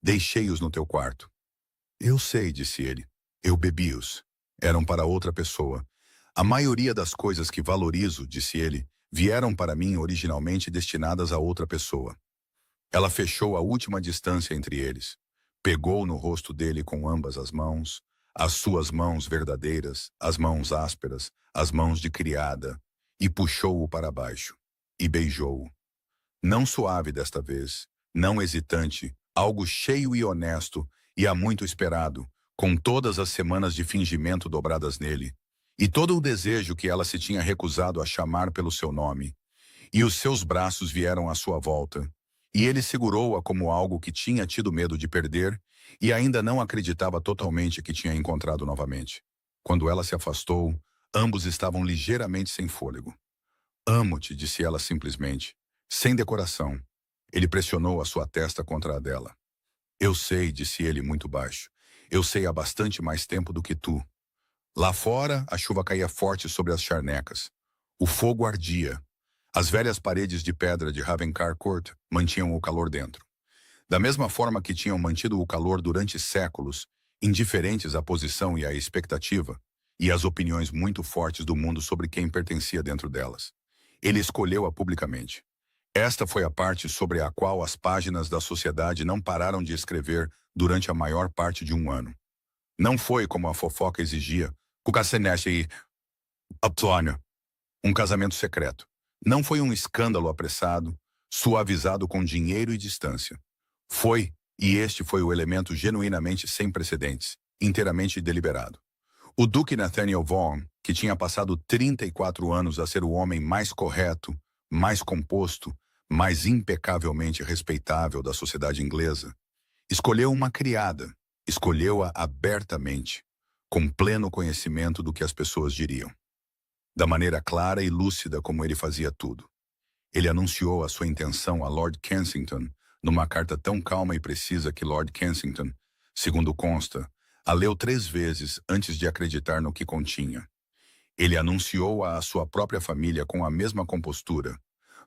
Deixei-os no teu quarto. Eu sei, disse ele. Eu bebi-os. Eram para outra pessoa. A maioria das coisas que valorizo, disse ele, vieram para mim originalmente destinadas a outra pessoa. Ela fechou a última distância entre eles. Pegou no rosto dele com ambas as suas mãos verdadeiras, as mãos ásperas, as mãos de criada, e puxou-o para baixo. E beijou-o. Não suave desta vez, não hesitante, algo cheio e honesto, e há muito esperado, com todas as semanas de fingimento dobradas nele, e todo o desejo que ela se tinha recusado a chamar pelo seu nome. E os seus braços vieram à sua volta, e ele segurou-a como algo que tinha tido medo de perder e ainda não acreditava totalmente que tinha encontrado novamente. Quando ela se afastou, ambos estavam ligeiramente sem fôlego. Amo-te, disse ela simplesmente, sem decoração. Ele pressionou a sua testa contra a dela. Eu sei, disse ele muito baixo. Eu sei há bastante mais tempo do que tu. Lá fora, a chuva caía forte sobre as charnecas. O fogo ardia. As velhas paredes de pedra de Ravenscar Court mantinham o calor dentro. Da mesma forma que tinham mantido o calor durante séculos, indiferentes à posição e à expectativa, e às opiniões muito fortes do mundo sobre quem pertencia dentro delas. Ele escolheu-a publicamente. Esta foi a parte sobre a qual as páginas da sociedade não pararam de escrever durante a maior parte de um ano. Não foi, como a fofoca exigia, Kukasenesh e Aptônio. Um casamento secreto. Não foi um escândalo apressado, suavizado com dinheiro e distância. Foi, e este foi o elemento genuinamente sem precedentes, inteiramente deliberado. O Duque Nathaniel Vaughan, que tinha passado 34 anos a ser o homem mais correto, mais composto, mais impecavelmente respeitável da sociedade inglesa, escolheu uma criada, escolheu-a abertamente, com pleno conhecimento do que as pessoas diriam. Da maneira clara e lúcida como ele fazia tudo. Ele anunciou a sua intenção a Lord Kensington numa carta tão calma e precisa que Lord Kensington, segundo consta, a leu 3 vezes antes de acreditar no que continha. Ele anunciou-a à sua própria família com a mesma compostura,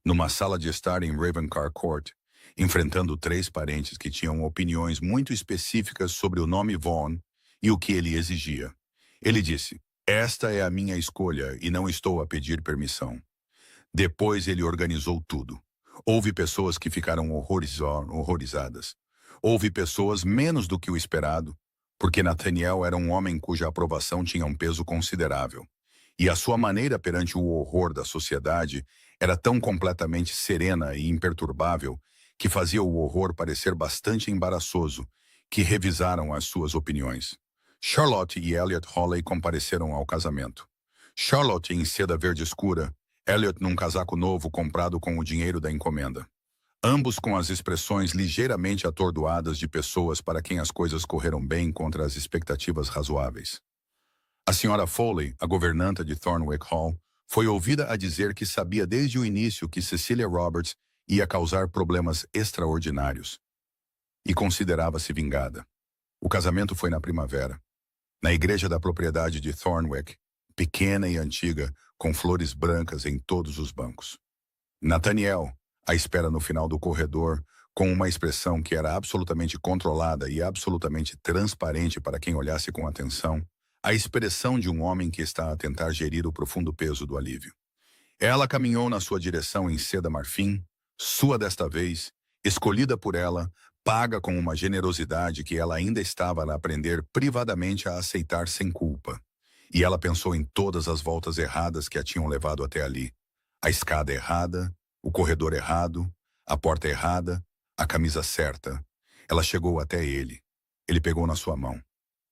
numa sala de estar em Ravencar Court, enfrentando 3 parentes que tinham opiniões muito específicas sobre o nome Vaughan e o que ele exigia. Ele disse: "Esta é a minha escolha e não estou a pedir permissão." Depois ele organizou tudo. Houve pessoas que ficaram horrorizadas. Houve pessoas menos do que o esperado, porque Nathaniel era um homem cuja aprovação tinha um peso considerável. E a sua maneira perante o horror da sociedade era tão completamente serena e imperturbável que fazia o horror parecer bastante embaraçoso, que revisaram as suas opiniões. Charlotte e Elliot Hawley compareceram ao casamento. Charlotte em seda verde escura, Elliot num casaco novo comprado com o dinheiro da encomenda. Ambos com as expressões ligeiramente atordoadas de pessoas para quem as coisas correram bem contra as expectativas razoáveis. A senhora Foley, a governanta de Thornwick Hall, foi ouvida a dizer que sabia desde o início que Cecilia Roberts ia causar problemas extraordinários. E considerava-se vingada. O casamento foi na primavera, na igreja da propriedade de Thornwick, pequena e antiga, com flores brancas em todos os bancos. Nathaniel, à espera no final do corredor, com uma expressão que era absolutamente controlada e absolutamente transparente para quem olhasse com atenção, a expressão de um homem que está a tentar gerir o profundo peso do alívio. Ela caminhou na sua direção em seda marfim, sua desta vez, escolhida por ela, paga com uma generosidade que ela ainda estava a aprender privadamente a aceitar sem culpa. E ela pensou em todas as voltas erradas que a tinham levado até ali. A escada errada, o corredor errado, a porta errada, a camisa certa. Ela chegou até ele. Ele pegou na sua mão.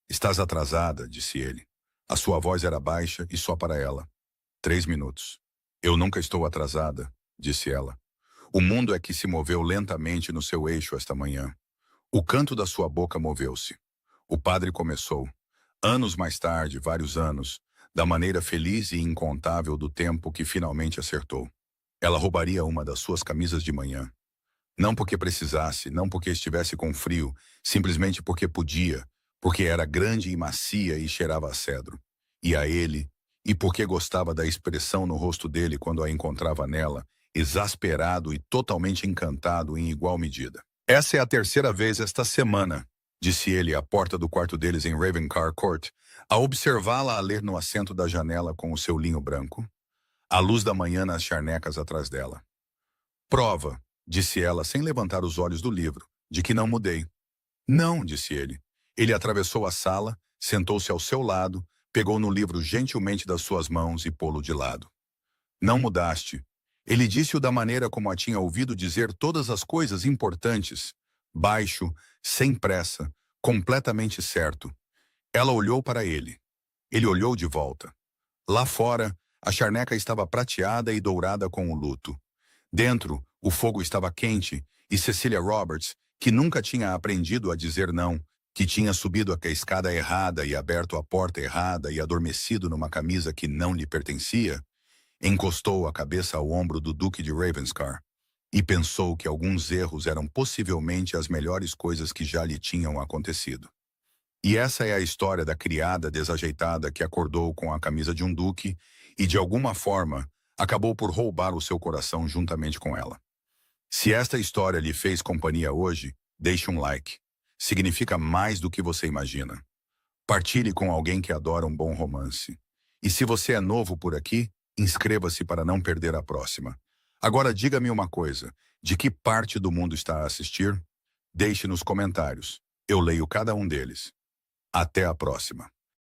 "Estás atrasada", disse ele. A sua voz era baixa e só para ela. 3 minutos. "Eu nunca estou atrasada", disse ela. O mundo é que se moveu lentamente no seu eixo esta manhã. O canto da sua boca moveu-se. O padre começou. Anos mais tarde, vários anos, da maneira feliz e incontável do tempo que finalmente acertou. Ela roubaria uma das suas camisas de manhã. Não porque precisasse, não porque estivesse com frio, simplesmente porque podia, porque era grande e macia e cheirava a cedro. E a ele, e porque gostava da expressão no rosto dele quando a encontrava nela, exasperado e totalmente encantado em igual medida. "Essa é a 3ª vez esta semana", disse ele à porta do quarto deles em Ravencar Court, a observá-la a ler no assento da janela com o seu linho branco, a luz da manhã nas charnecas atrás dela. "Prova", disse ela sem levantar os olhos do livro, "de que não mudei." "Não", disse ele. Ele atravessou a sala, sentou-se ao seu lado, pegou no livro gentilmente das suas mãos e pô-lo de lado. "Não mudaste." Ele disse-o da maneira como a tinha ouvido dizer todas as coisas importantes, baixo, sem pressa, completamente certo. Ela olhou para ele. Ele olhou de volta. Lá fora, a charneca estava prateada e dourada com o luto. Dentro, o fogo estava quente e Cecilia Roberts, que nunca tinha aprendido a dizer não, que tinha subido a escada errada e aberto a porta errada e adormecido numa camisa que não lhe pertencia, encostou a cabeça ao ombro do Duque de Ravenscar e pensou que alguns erros eram possivelmente as melhores coisas que já lhe tinham acontecido. E essa é a história da criada desajeitada que acordou com a camisa de um duque e, de alguma forma, acabou por roubar o seu coração juntamente com ela. Se esta história lhe fez companhia hoje, deixe um like. Significa mais do que você imagina. Partilhe com alguém que adora um bom romance. E se você é novo por aqui, inscreva-se para não perder a próxima. Agora diga-me uma coisa, de que parte do mundo está a assistir? Deixe nos comentários. Eu leio cada um deles. Até a próxima.